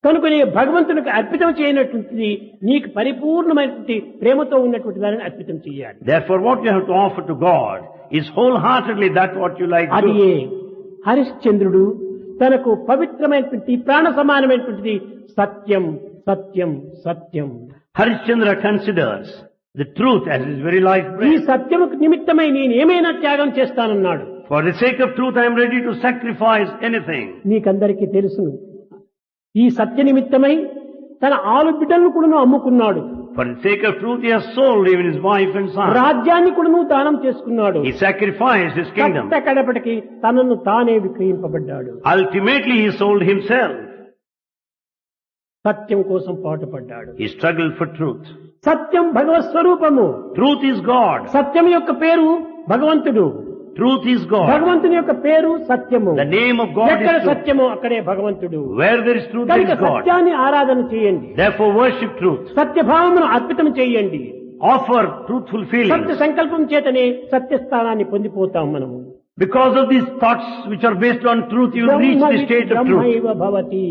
కనుక నీ భగవంతునికి అర్పితం చేయనటువంటిది నీకు పరిపూర్ణమైనటువంటి ప్రేమతో ఉన్నటువంటి దానిని అర్పితం చేయాలి. Therefore, what you have to offer to God is wholeheartedly that what you like అది to. హరిశ్చంద్రుడు తనకు పవిత్రమైనటువంటి ప్రాణ సమానమైనటువంటిది సత్యం సత్యం సత్యం. Harishchandra considers the truth as his very life ఈ breath. సత్యముకు నిమిత్తమై నేను ఏమైనా త్యాగం చేస్తానన్నాడు. For the sake of truth, I am ready to sacrifice anything. నీకందరికీ తెలుసును, ఈ సత్య నిమిత్తమై తన 6 బిడ్డలను కూడాను అమ్ముకున్నాడు. For the sake of truth, he has sold even his wife and son. రాజ్యాన్ని కూడాను దానం చేసుకున్నాడు. He sacrificed his kingdom. కట్ట కడపటికి తనను తానే విక్రయింపబడ్డాడు. Ultimately, he sold himself. సత్యం కోసం పాటుపడ్డాడు. He struggled for truth. సత్యం భగవత్ స్వరూపము. Truth is God. సత్యం యొక్క పేరు భగవంతుడు. Truth is God. భగవంతుని యొక్క పేరు సత్యము. The name of God ఎక్కడ is truth. సత్యము అక్కడే భగవంతుడు. Where there is truth, there కనుక is God. సత్యాన్ని ఆరాధన చేయండి. Therefore worship truth. సత్యభావమును అర్పితం చేయండి. Offer truthful సత్య feelings. సంకల్పం చేతనే సత్యస్థానాన్ని పొందిపోతాం మనము. Because of these thoughts which are based on truth, you will reach the state of truth. బ్రహ్మైవ Bhavati.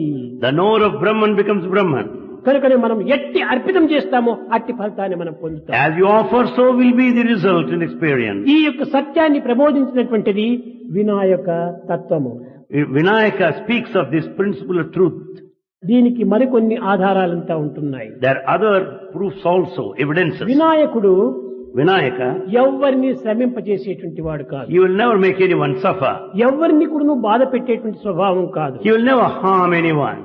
The knower of Brahman becomes Brahman. కనుకనే మనం ఎట్టి అర్పితం చేస్తామో అట్టి ఫలితాన్ని మనం పొందుతాం. As you offer, so will be the result and experience. ఈ యొక్క సత్యాన్ని ప్రబోధించినటువంటిది వినాయక తత్వము. Vinayaka speaks of this principle of truth. దీనికి మరికొన్ని ఆధారాలంతా ఉంటున్నాయి. There are other proofs also, evidences. వినాయకుడు Vinayaka, ఎవరిని శ్రమింపజేసేటువంటి వాడు కాదు. he will never make anyone suffer. ఎవరిని కూడా బాధ పెట్టేటువంటి స్వభావం కాదు. He will never harm anyone.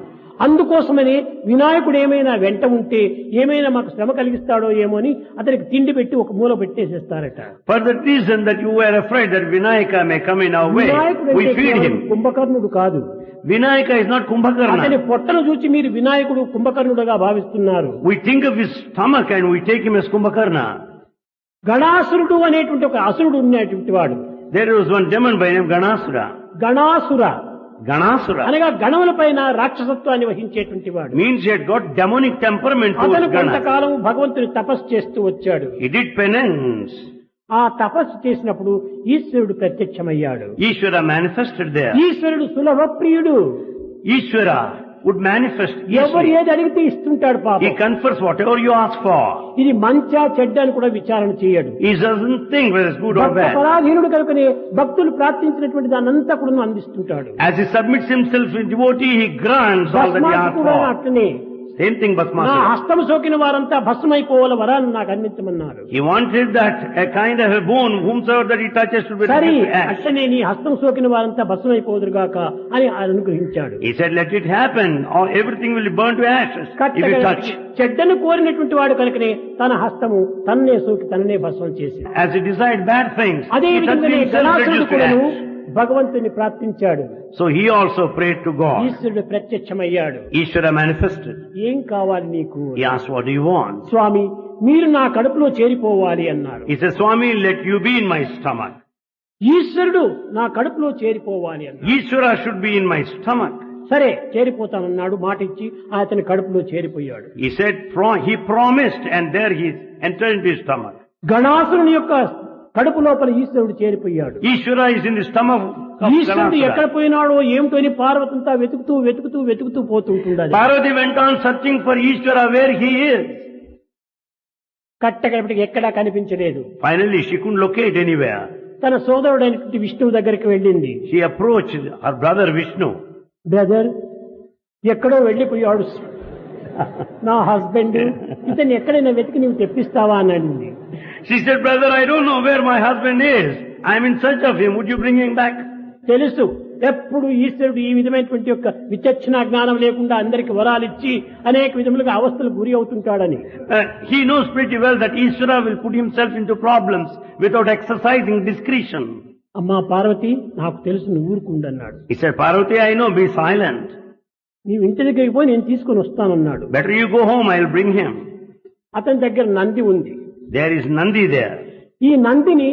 అందుకోసమని వినాయకుడు ఏమైనా వెంట ఉంటే ఏమైనా మాకు శ్రమ కలిగిస్తాడో ఏమో అని అతనికి తిండి పెట్టి ఒక మూల పెట్టేసేస్తారట. For that reason that you were afraid that Vinayaka may come in our way, వినాయకుడు we feed him. కుంభకర్ణుడు కాదు. Vinayaka is not అతని Kumbhakarna. పొట్టను చూచి మీరు వినాయకుడు కుంభకర్ణుడుగా భావిస్తున్నారు. We think of his stomach and we take him as Kumbhakarna. గణాసురుడు అనేటువంటి ఒక అసురుడు ఉన్నటువంటి వాడు. There was one demon by name Ganasura. గణాసుర Ganasura అనగా గణముల పైన రాక్షసత్వాన్ని వహించేటువంటి వాడు. means he had got demonic temperament అతను towards Ganas. కొంతకాలం భగవంతుని తపస్సు చేస్తూ వచ్చాడు. He did penance. ఆ తపస్సు చేసినప్పుడు ఈశ్వరుడు ప్రత్యక్షమయ్యాడు. Ishvara manifested there. ఈశ్వరుడు సులభ ప్రియుడు. Ishvara would manifest ఎవరు easily. ఏది అడిగితే ఇస్తుంటాడు He పాపం. confers whatever you ask for. ఇది మంచా చెడ్డ అని కూడా విచారణ చేయడు. He doesn't think whether it's good or Bhakta bad. పరాధీనుడు కనుకనే భక్తులు ప్రార్థించినటువంటి దానంతా కూడా అందిస్తుంటాడు. As he submits himself in devotee, he grants all that he భస్మాసు asks కూడా for. అట్లనే Same thing నా Bhasmasura. హస్తం సోకిన వారంతా భస్మైపోవాల వరాన్ని నాకు అందించమన్నారు. He wanted that a kind of a bone, whomsoever that he touches should be సరే reduced to ash. అట్లనే నీ హస్తం సోకిన వారంతా భస్మైపోదురుగాక అని అనుగ్రహించాడు. He said, let it happen, or everything will be burned to ashes if you touch. చెడ్డను కోరినటువంటి వాడు కనుకనే తన హస్తము తన్నే సోకి తననే భస్మం చేసి As he desired bad things, అదే he touched విధంగానే himself గణాసురుడు reduced to కూడాను ash. భగవంతుని ప్రార్థించాడు. So he also prayed to God. ఈశ్వరుడు ప్రత్యక్షమయ్యాడు. Ishvara manifested. ఏం కావాలి నీకు? He asked, what do you want? స్వామి మీరు నా కడుపులో చేరిపోవాలి అన్నారు. He said, Swami, let you be in my stomach. ఈశ్వరుడు నా కడుపులో చేరిపోవాలి అన్నాడు. Ishvara should be in my stomach. సరే చేరిపోతానన్నాడు. మాట ఇచ్చి అతని కడుపులో చేరిపోయాడు. He said, he promised, and there he entered into his stomach. గణాసురుని యొక్క కడుపు లోపల ఈశ్వరుడు చేరిపోయాడు. Ishvara is in the stomach of ఈశ్వరుడు ఎక్కడ Ganasura. పోయినాడో ఏమిటో అని పార్వతంతా వెతుకుతూ పోతుంటుండాలి. Parvati went on searching for Ishvara where he is. కట్టకడపటికి ఎక్కడా కనిపించలేదు. Finally, she couldn't locate anywhere. తన సోదరుడైనటువంటి విష్ణువు దగ్గరికి వెళ్ళింది. She approached her brother Vishnu. Brother ఎక్కడో వెళ్ళిపోయాడు నా హస్బెండ్, ఇతన్ని ఎక్కడైనా వెతికి నీవు తెప్పిస్తావా అని అడిగింది. She said, brother, I don't know where my husband is. I am in search of him. Would you bring him back? తెలుసు ఎప్పుడు ఈశ్వరుడు ఈ విధమైనటువంటి యొక్క విచక్షణ జ్ఞానం లేకుండా అందరికి వరాలిచ్చి అనేక విధములుగా అవస్థలకు గురి అవుతుంటాడని. He knows pretty well that Ishvara will put himself into problems without exercising discretion. అమ్మా పార్వతి నాకు తెలుసు నువ్వు ఊరుకుండన్నాడు. He said, Parvati, I know, be silent. నీవు ఇంటి దగ్గరికి పోయి నేను తీసుకొని వస్తానన్నాడు. Better you go home, I'll bring him. అతని దగ్గర నంది ఉంది. There is Nandi there. ఈ నందిని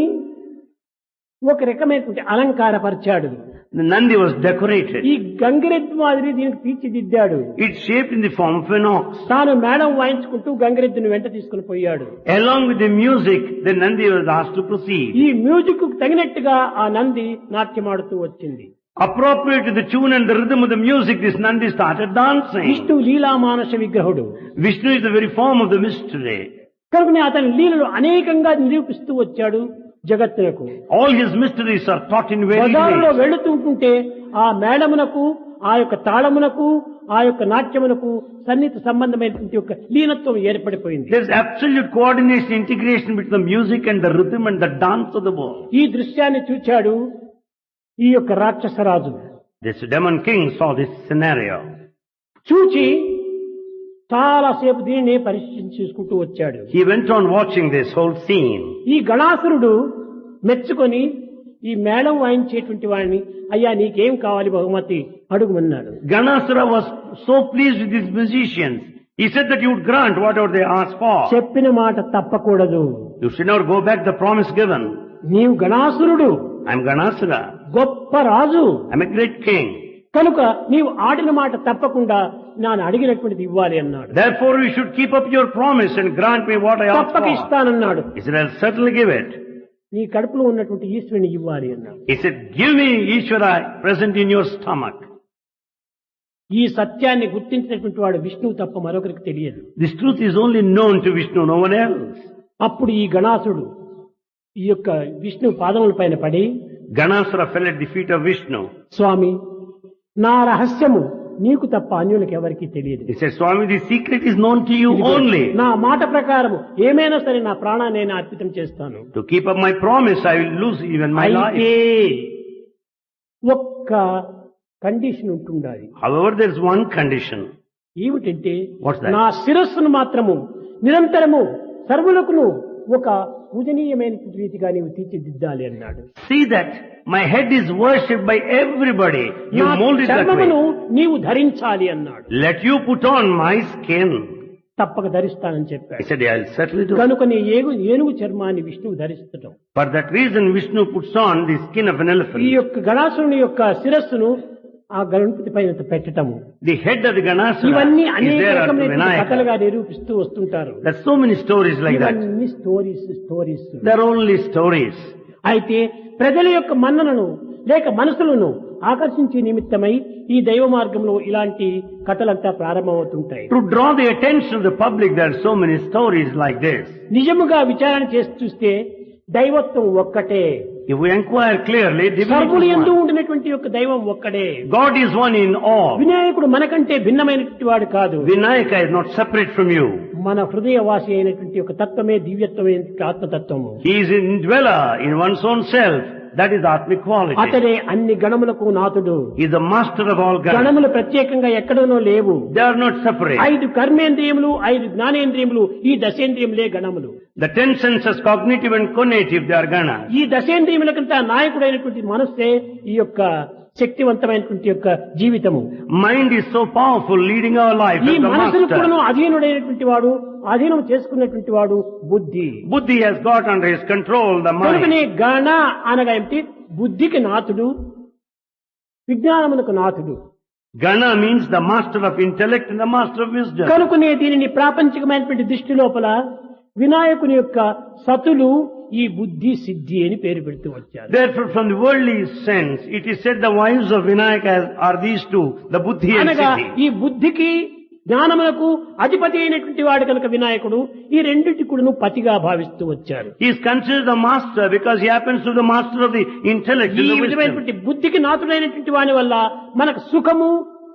ఒక రకమైనటువంటి అలంకారపరిచాడు. The Nandi was decorated. ఈ గంగిరెద్దు మాదిరి దీనికి తీర్చిదిద్దాడు. It's shaped in the form of an ox. తాను మేడం వాయించుకుంటూ గంగిరెద్దుని వెంట తీసుకుని పోయాడు. Along with the music, the Nandi was asked to proceed. ఈ మ్యూజిక్ కు తగినట్టుగా ఆ నంది నాట్యమాడుతూ వచ్చింది. Appropriate to the tune and the rhythm of the music, this Nandi started dancing. Vishnu Leela Manasa విగ్రహుడు. Vishnu is the very form of the mystery. కనుకనే అతని లీలలు అనేకంగా నిరూపిస్తూ వచ్చాడు జగత్తునకు. All his mysteries are taught in various బజారులో ways. వెళుతుంటుంటే ఆ మేళమునకు ఆ యొక్క తాళమునకు ఆ యొక్క నాట్యమునకు సన్నిహిత సంబంధమైనటువంటి యొక్క లీనత్వం ఏర్పడిపోయింది. There's absolute coordination, integration between the music and the rhythm and the dance of the world. ఈ దృశ్యాన్ని చూచాడు ఈ యొక్క రాక్షసరాజు. This demon king saw this scenario. చూచి చాలాసేపు దీనిని పరిశీలించుకుంటూ వచ్చాడు. He went on watching this whole scene. ఈ గణాసురుడు మెచ్చుకొని ఈ మేళం వాయించేటువంటి వాడిని అయ్యా నీకేం కావాలి బహుమతి అడుగుమన్నాడు. Ganasura was so pleased with these musicians. He said that you would grant whatever they asked for. చెప్పిన మాట తప్పకూడదు. You should never go back the promise given. నీవు గణాసురుడు, I'm Ganasura. గొప్ప రాజు. I'm a great king. కనుక నీవు ఆడిన మాట తప్పకుండా నేను అడిగినటువంటిది ఇవ్వాలి అన్నాడు. Therefore you should keep up your promise and grant me what I ask తప్పక for. ఇస్తానన్నాడు. He said, I'll certainly give it. నీ కడుపులో ఉన్నటువంటి ఈశ్వరుని ఇవ్వాలి అన్నాడు. He said, give me Ishvara present in your stomach. ఈ సత్యాన్ని గుర్తించినటువంటి వాడు విష్ణువు తప్ప మరొకరికి తెలియదు. This truth is only known to Vishnu, no one else. అప్పుడు ఈ గణాసుడు ఈ యొక్క విష్ణు పాదముల పైన పడి, Ganasura fell at the feet of Vishnu. స్వామి, నా రహస్యము నీకు తప్ప అన్యులకు ఎవరికీ తెలియదు. He said, Swami, the secret is known to you only. నా మాట ప్రకారం ఏమైనా సరే నా ప్రాణాన్ని నేను అర్పితం చేస్తాను. To keep up my promise, I will lose even my అయితే life. ఒక్క కండిషన్ ఉంటుండాలి. However, there is one condition. ఏమిటంటే, What's that? నా శిరస్సును మాత్రము నిరంతరము సర్వులకును ఒక పూజనీయమైనటువంటి రీతిగా నీవు తీర్చిదిద్దాలి అన్నాడు. See that my head is worshipped by everybody. You నా mold it that చర్మమును way. నీవు ధరించాలి అన్నాడు. Let you put on my skin. తప్పక ధరిస్తానని He చెప్పాడు. said, I'll certainly do. కనుక నీ ఏనుగు చర్మాన్ని విష్ణువు ధరిస్తటం. For that reason, Vishnu puts on the skin of an ఈ elephant. యొక్క గణాసురుని యొక్క శిరస్సును ఆ గణపతి పైన పెట్టటము. The head of the Ganasura ఇవన్నీ is అనేక there unto రకమైన కథలుగా Vinayaka. నిరూపిస్తూ వస్తుంటారు. There's so many stories like that. ఇవన్నీ స్టోరీస్. They're only stories. అయితే ప్రజల యొక్క మన్ననను లేక మనసులను ఆకర్షించే నిమిత్తమై ఈ దైవ మార్గంలో ఇలాంటి కథలంతా ప్రారంభమవుతుంటాయి. To draw the attention of the public, there are so many stories like this. నిజముగా విచారణ చేసి చూస్తే దైవత్వం ఒక్కటే. If we inquire clearly, సర్వులు divinity is యందు one. ఉండినటువంటి యొక్క దైవం ఒక్కడే. God is one in all. వినాయకుడు మనకంటే భిన్నమైనటువంటి వాడు కాదు. Vinayaka is not separate from you. మన హృదయవాసి అయినటువంటి ఒక తత్వమే దివ్యత్వమైనటువంటి ఆత్మతత్వము. He is an indweller in one's own self. That is Atmic quality. అతడే అన్ని గణములకు నాథుడు. He is the master of all gods. గణములు ప్రత్యేకంగా ఎక్కడనో లేవు. They are not separate. 5 కర్మేంద్రియములు, 5 జ్ఞానేంద్రియములు, ఈ దశేంద్రియములే గణములు. The 10 senses, cognitive and conative, they are ganas. ఈ దశేంద్రియములకంతా నాయకుడైనటువంటి మనస్సే ఈ యొక్క శక్తివంతమైనటువంటి యొక్క జీవితము. Mind is so powerful, leading our life ఈ as the మనసును master. కూడాను అధీనుడైనటువంటి వాడు, అధీనం చేసుకున్నటువంటి వాడు బుద్ధి. Buddhi has got under his control the కనుకనే mind. గణ అనగా ఏమిటి? బుద్ధికి నాథుడు, విజ్ఞానమునకు నాథుడు. Gana means the master of intellect and the master of wisdom. కనుకనే దీనిని ప్రాపంచికమైనటువంటి దృష్టి లోపల వినాయకుని యొక్క సతులు ఈ బుద్ధి సిద్ధి అని పేరు పెడుతూ వచ్చారు. Therefore, from the worldly sense, it is said the wives of Vinayaka are these two, the Buddhi and అనగా Siddhi. ఈ బుద్ధికి జ్ఞానములకు అధిపతి అయినటువంటి వాడు కనుక వినాయకుడు ఈ రెండింటి కూడాను పతిగా భావిస్తూ వచ్చారు. He is considered the master because he happens to be the master of the intellect ఈ and the wisdom. విధమైనటువంటి బుద్ధికి నాథుడైనటువంటి వాని వల్ల మనకు సుఖము,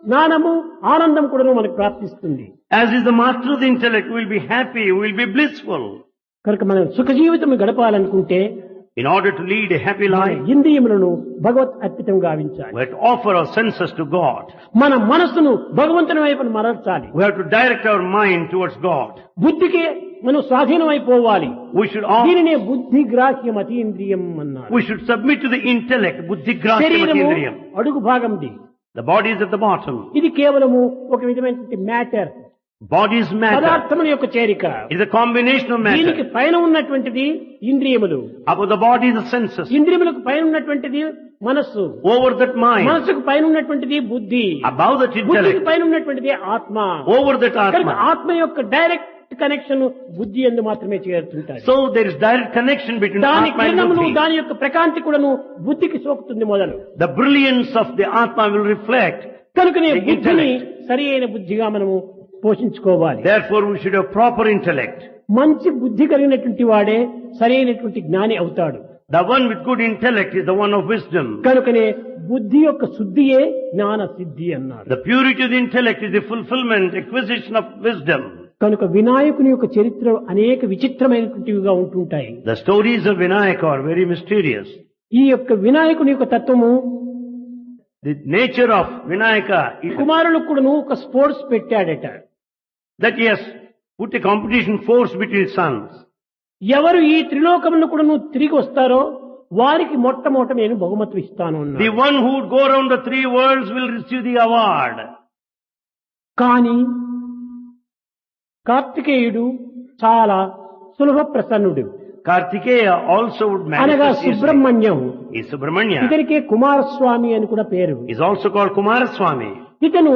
జ్ఞానము, ఆనందం కూడాను మనకు ప్రాప్తిస్తుంది. As is the master of the intellect, we will be happy, we will be blissful. కనుక మనం సుఖ జీవితం గడపాలనుకుంటే In order to lead a happy life, ఇంద్రియములను భగవత్ అర్పితం గావించాలి. we have to offer our senses to God. మన మనస్సును భగవంతుని వైపు మరల్చాలి. We have to direct our mind towards God. బుద్ధికి మనం స్వాధీనం అయిపోవాలి. We should offer, దీనినే బుద్ధి గ్రాహ్యం అతీంద్రియం అన్నారు. we should submit to the intellect, buddhi grasya శరీరము matindriyam. అడుగు భాగంది. The body is at the bottom. ఇది కేవలము ఒక విధమైనటువంటి మ్యాటర్, Body is matter. పదార్థముల యొక్క చేరిక. It is a combination of దీనికి matter. పైన ఉన్నటువంటిది ఇంద్రియములు, Above the body is the senses. ఇంద్రియములకు పైన ఉన్నటువంటిది మనస్సు, Over that mind. మనస్సుకు పైన ఉన్నటువంటిది బుద్ధి, Above that బుద్ధికి intellect. పైన ఉన్నటువంటిది ఆత్మ. Over that కనుక atma. ఆత్మ యొక్క డైరెక్ట్ కనెక్షన్ బుద్ధి యందు మాత్రమే చేరుతుంటాయి. So there is direct connection between దాని atma and కిరణములు, buddhi. దాని యొక్క ప్రకాంతి కూడాను బుద్ధికి సోకుతుంది మొదలు. The brilliance of the atma will reflect. కనుకనే The బుద్ధిని intellect. సరి అయిన బుద్ధిగా మనము పోషించుకోవాలి. Therefore we should have proper intellect. మంచి బుద్ధి కలిగినటువంటి వాడే సరైనటువంటి జ్ఞాని అవుతాడు. The one with good intellect is the one of wisdom. కనుకనే బుద్ధి యొక్క శుద్ధియే జ్ఞాన సిద్ధి అన్నారు. The purity of the intellect is the fulfillment, acquisition of wisdom. కనుక వినాయకుని యొక్క చరిత్ర అనేక విచిత్రమైనటువంటివిగా ఉంటుంటాయి. The stories of Vinayaka are very mysterious. ఈ యొక్క వినాయకుని యొక్క తత్వము The nature of Vinayaka is కుమారులకు కూడాను ఒక sports పెట్టాడట. that he has put a competition force between sons. ఎవరు ఈ త్రిలోకములను కూడాను తిరిగి వస్తారో వారికి మొట్టమొదట నేను బహుమతి ఇస్తాను The అన్నాడు. one who would go around the 3 worlds will receive the award. కానీ కార్తికేయుడు చాలా సులభ ప్రసన్నుడు Kartikeya also would అనగా manifest his Subrahmanyam. is Subramanya. ఇతనికి కుమారస్వామి అని కూడా పేరు. Is also called Kumaraswamy. ఇతను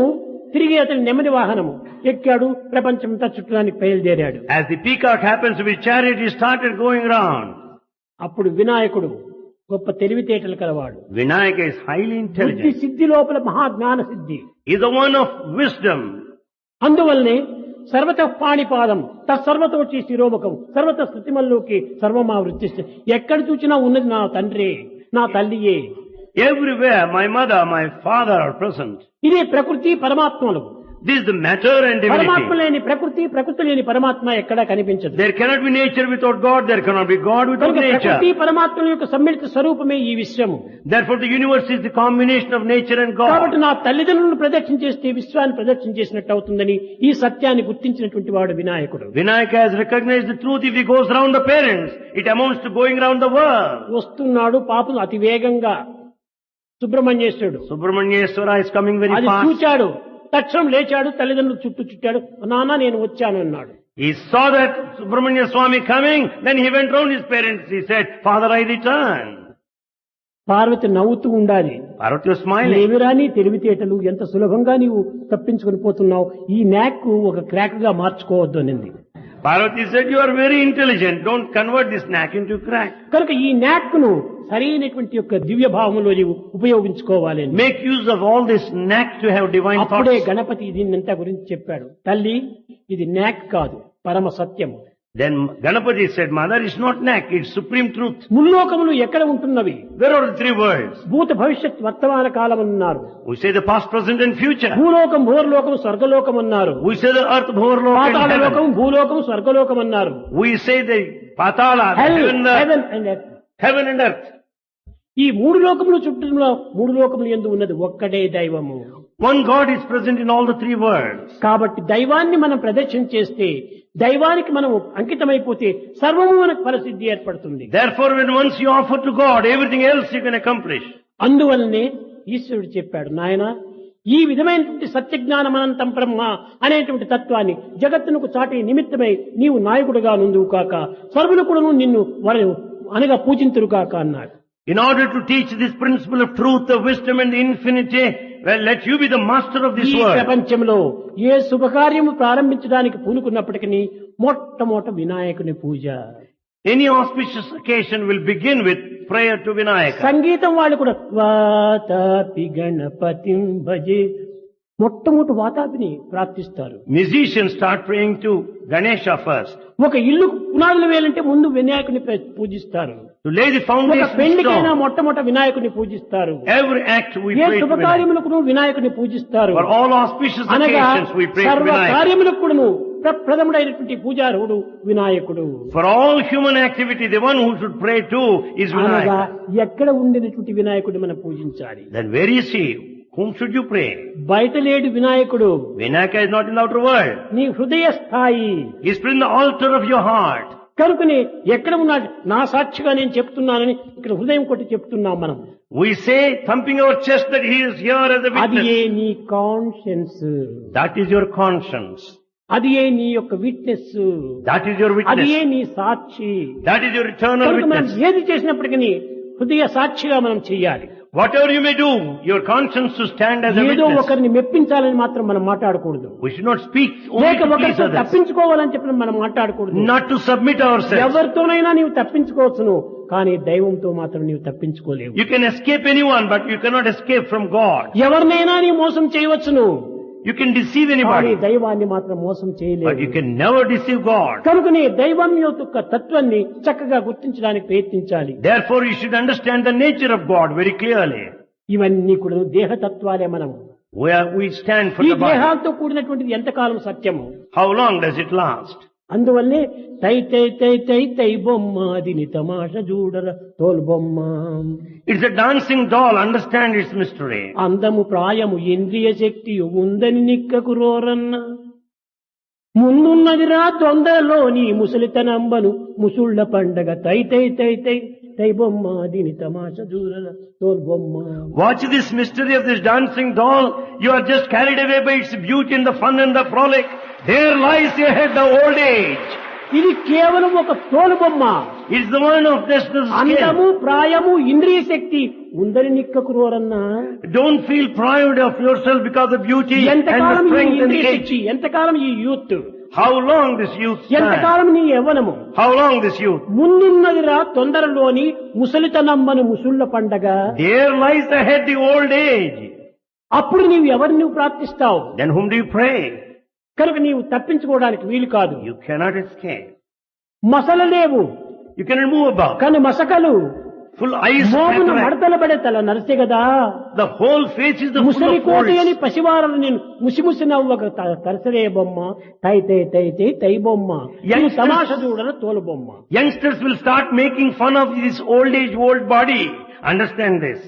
తిరిగి అతని నెమ్మది వాహనము ఎక్కాడు, ప్రపంచంతా చుట్టడానికి బయలుదేరాడు. As the peacock happens to be chariot, he started going round. అప్పుడు వినాయకుడు గొప్ప తెలివితేటలు కలవాడు. Vinayaka is highly బుద్ధి intelligent. సిద్ధి లోపల మహాజ్ఞాన సిద్ధి. He is the one of wisdom. అందువల్లనే సర్వత పాణిపాదం తత్సర్వతోచి శిరోముఖం సర్వత స్థుతిమల్లోకి సర్వమావృత్తి. ఎక్కడ చూచినా ఉన్నది నా తండ్రే, నా తల్లియే. Everywhere my mother, my father are present. ఇదే ప్రకృతి పరమాత్మలు. This is the matter and పరమాత్మ divinity. లేని ప్రకృతి, ప్రకృతి లేని పరమాత్మ ఎక్కడా కనిపించదు. There cannot be nature without God. There cannot be God without కనుక ప్రకృతి nature. పరమాత్మల యొక్క సమ్మిళిత స్వరూపమే ఈ విశ్వము. Therefore the universe is the combination of nature and కాబట్టి God. నా తల్లిదండ్రులను ప్రదక్షిణ చేస్తే విశ్వాన్ని ప్రదక్షిణ చేసినట్టు అవుతుందని ఈ సత్యాన్ని గుర్తించినటువంటి వాడు వినాయకుడు. Vinayaka has recognized the truth. If he goes round the parents, it amounts to going round the world. వస్తున్నాడు పాపం అతి వేగంగా సుబ్రహ్మణ్యేశ్వరుడు. Subramanyeswara is coming very అది fast. చూచాడు, తక్షణం లేచాడు, తల్లిదండ్రులు చుట్టూ చుట్టాడు. నాన్న నేను వచ్చాను అన్నాడు. He saw that Subramanya Swami coming, then he went round his parents. He said, Father, I return. Parvati నవ్వుతూ ఉండాలి. Parvati was smiling. ఏమిరా నీ తెలివితేటలు, ఎంత సులభంగా నీవు తప్పించుకుని పోతున్నావు, ఈ నాక్ ఒక క్రాక్ గా మార్చుకోవద్దు అనింది. Parvati said, you are very intelligent. Don't convert this knack into crack. కనుక ఈ నాక్ ను సరైనటువంటి యొక్క దివ్య భావంలో నీవు ఉపయోగించుకోవాలి అని. Make use of all this knack to have divine అప్పుడే thoughts. గణపతి దీన్నంతా గురించి చెప్పాడు. తల్లి ఇది నాక్ కాదు, పరమ సత్యం. Then Ganapati said, Mother, it's not knack, it's supreme truth. ముల్లోకములు ఎక్కడ ఉంటున్నవి? Where are the three worlds? భూత భవిష్యత్ వర్తమాన కాలం అన్నారు. We say the past, present and future. భూలోకం, భూర్లోకం, స్వర్గలోకం అన్నారు. We say the earth, bhorlok and Patala heaven. లోకం, భూలోకం, స్వర్గలోకం అన్నారు. We say the patala, heaven and earth. ఈ మూడు లోకములు చుట్టూ మూడు లోకములు యందు ఉన్నది ఒక్కటే దైవము. One God is present in all the three worlds. కాబట్టి దైవాన్ని మనం ప్రదర్శన చేస్తే, దైవానికి మనం అంకితమైపోతే సర్వము మనకు ఫలసిద్ధి ఏర్పడుతుంది. Therefore, when once you offer to God, everything else you can accomplish. అందువల్లనే ఈశ్వరుడు చెప్పాడు, నాయన ఈ విధమైనటువంటి సత్యజ్ఞానమనంతం బ్రహ్మ అనేటువంటి తత్వాన్ని జగత్తునకు చాటి నిమిత్తమై నీవు నాయకుడుగా నుందువు కాక, సర్వులు కూడా నిన్ను వారు అనగా పూజింతురు కాక అన్నాడు. In order to teach this principle of truth, of wisdom and infinity, well, let you be the master of this ఈ world. ప్రపంచంలో ఏ శుభకార్యము ప్రారంభించడానికి పూనుకున్నప్పటికీ మొట్టమొదట వినాయకుని పూజ. Any auspicious occasion will begin with prayer to Vinayaka. సంగీతం వాళ్ళు కూడా వాతాపి గణపతిం భజే, మొట్టమొదటి వాతాపిని ప్రార్థిస్తారు. Musicians start praying to Ganesha first. ఒక ఇల్లు పునాదులు వేయాలంటే ముందు వినాయకుని పూజిస్తారు. To lay the ఒక foundation పెళ్లికైనా stone. మొట్టమొదట వినాయకుని పూజిస్తారు. Every act we A pray to Vinayaka. శుభకార్యములకు వినాయకుని పూజిస్తారు. For all auspicious అనగా occasions we pray to సర్వ Vinayaka. కార్యములకు కూడాను ప్రథముడైనటువంటి పూజారుడు వినాయకుడు. For all human activity, the one who should pray to is అనగా Vinayaka. ఎక్కడ ఉండినటువంటి వినాయకుడిని మనం పూజించాలి. Then where is he? Whom should you pray? బయట లేడు వినాయకుడు, Vinayaka is not in the outer world. నీ హృదయ స్థాయి. He is in the altar of your heart. కనుకనే ఎక్కడ ఉన్నాడు, నా సాక్షిగా నేను చెప్తున్నానని ఇక్కడ హృదయం కొట్టి చెప్తున్నాం మనం. We say, thumping our chest, that he is here as a అది ఏ witness. నీ conscience, That is your conscience. అది ఏ నీ యొక్క విట్నెస్, That is your అది ఏ witness. నీ సాక్షి. That is your eternal కనుక మనం witness. ఏది చేసినప్పటికీ హృదయ సాక్షిగా మనం చెయ్యాలి. Whatever you may do, your conscience to stand as a ఏదో witness. ఒకరిని మెప్పించాలని మాత్రం మనం మాట్లాడకూడదు. We should not speak only లేక to please ఒకరితో others. తప్పించుకోవాలని చెప్పి మనం మాట్లాడకూడదు. Not to submit ourselves. ఎవరితోనైనా నీవు తప్పించుకోవచ్చును, కానీ దైవంతో మాత్రం నీవు తప్పించుకోలేవు. You can escape anyone, but you cannot escape from God. ఎవరినైనా నీ మోసం చేయవచ్చును, You can deceive కానీ anybody, దైవాన్ని మాత్రం మోసం but you చేయలేవు. can never deceive God. కనుకనే దైవం యొక్క తత్వాన్ని చక్కగా గుర్తించడానికి ప్రయత్నించాలి. Therefore, you should understand the nature of God very clearly. ఇవన్నీ కూడా దేహతత్వాలే. మనం We stand for ఈ the body. దేహాలతో కూడినటువంటిది ఎంతకాలం సత్యము. How long does it last? అందువల్లే తై తై తై తై తై బొమ్మ దిని తమాష చూడర తోలు బొమ్మ, It's a dancing doll. Understand its mystery. అందము ప్రాయము ఇంద్రియ శక్తి ఉందని నిక్కకు రోరన్న, ముందున్నదిరా తొందరలోని ముసలితనంబను ముసుళ్ళ పండగ తై తై తై తై తై బొమ్మ దిని తమాష చూడర తోలు బొమ్మ. Watch this mystery of this dancing doll. You are just carried away by its beauty and the fun and the frolic. There lies ahead the old age. ఇది కేవలం ఒక తోలుబొమ్మ. It's the one of destiny అందము scale. ప్రాయము ఇంద్రియ శక్తి ఉందని నిక్కకురోరన్నా. Don't feel proud of yourself because of beauty and the ఎంతకాలం ఈ strength and ఇంద్రియ age. శక్తి, ఎంతకాలం ఈ youth, How long this youth stand? ఎంతకాలం నీ యవ్వనము. How long this youth? ముందున్నదిరా తొందరలోని ముసలితనమ్మను ముసుళ్ల పండగ. There lies ahead the old age. అప్పుడు నీవు ఎవరిని నువ్వు ప్రార్థిస్తావు? Then whom do you pray? కనుక నీవు తప్పించుకోవడానికి వీలు కాదు. You cannot escape. మసలలేవు You cannot move about. కను మసకలు Full eyes మోమును cataract. మడతల పడే తల నరిసే కదా. The whole face is the full ముసలి of కోటి అని folds. పసివారలు నేను ముసిముసి నవ్వక తరసరే బొమ్మ, తై తై తై తై తై బొమ్మ, Youngsters- తమాష చూడన తోలు బొమ్మ. Youngsters will start making fun of this old age, old body. Understand this.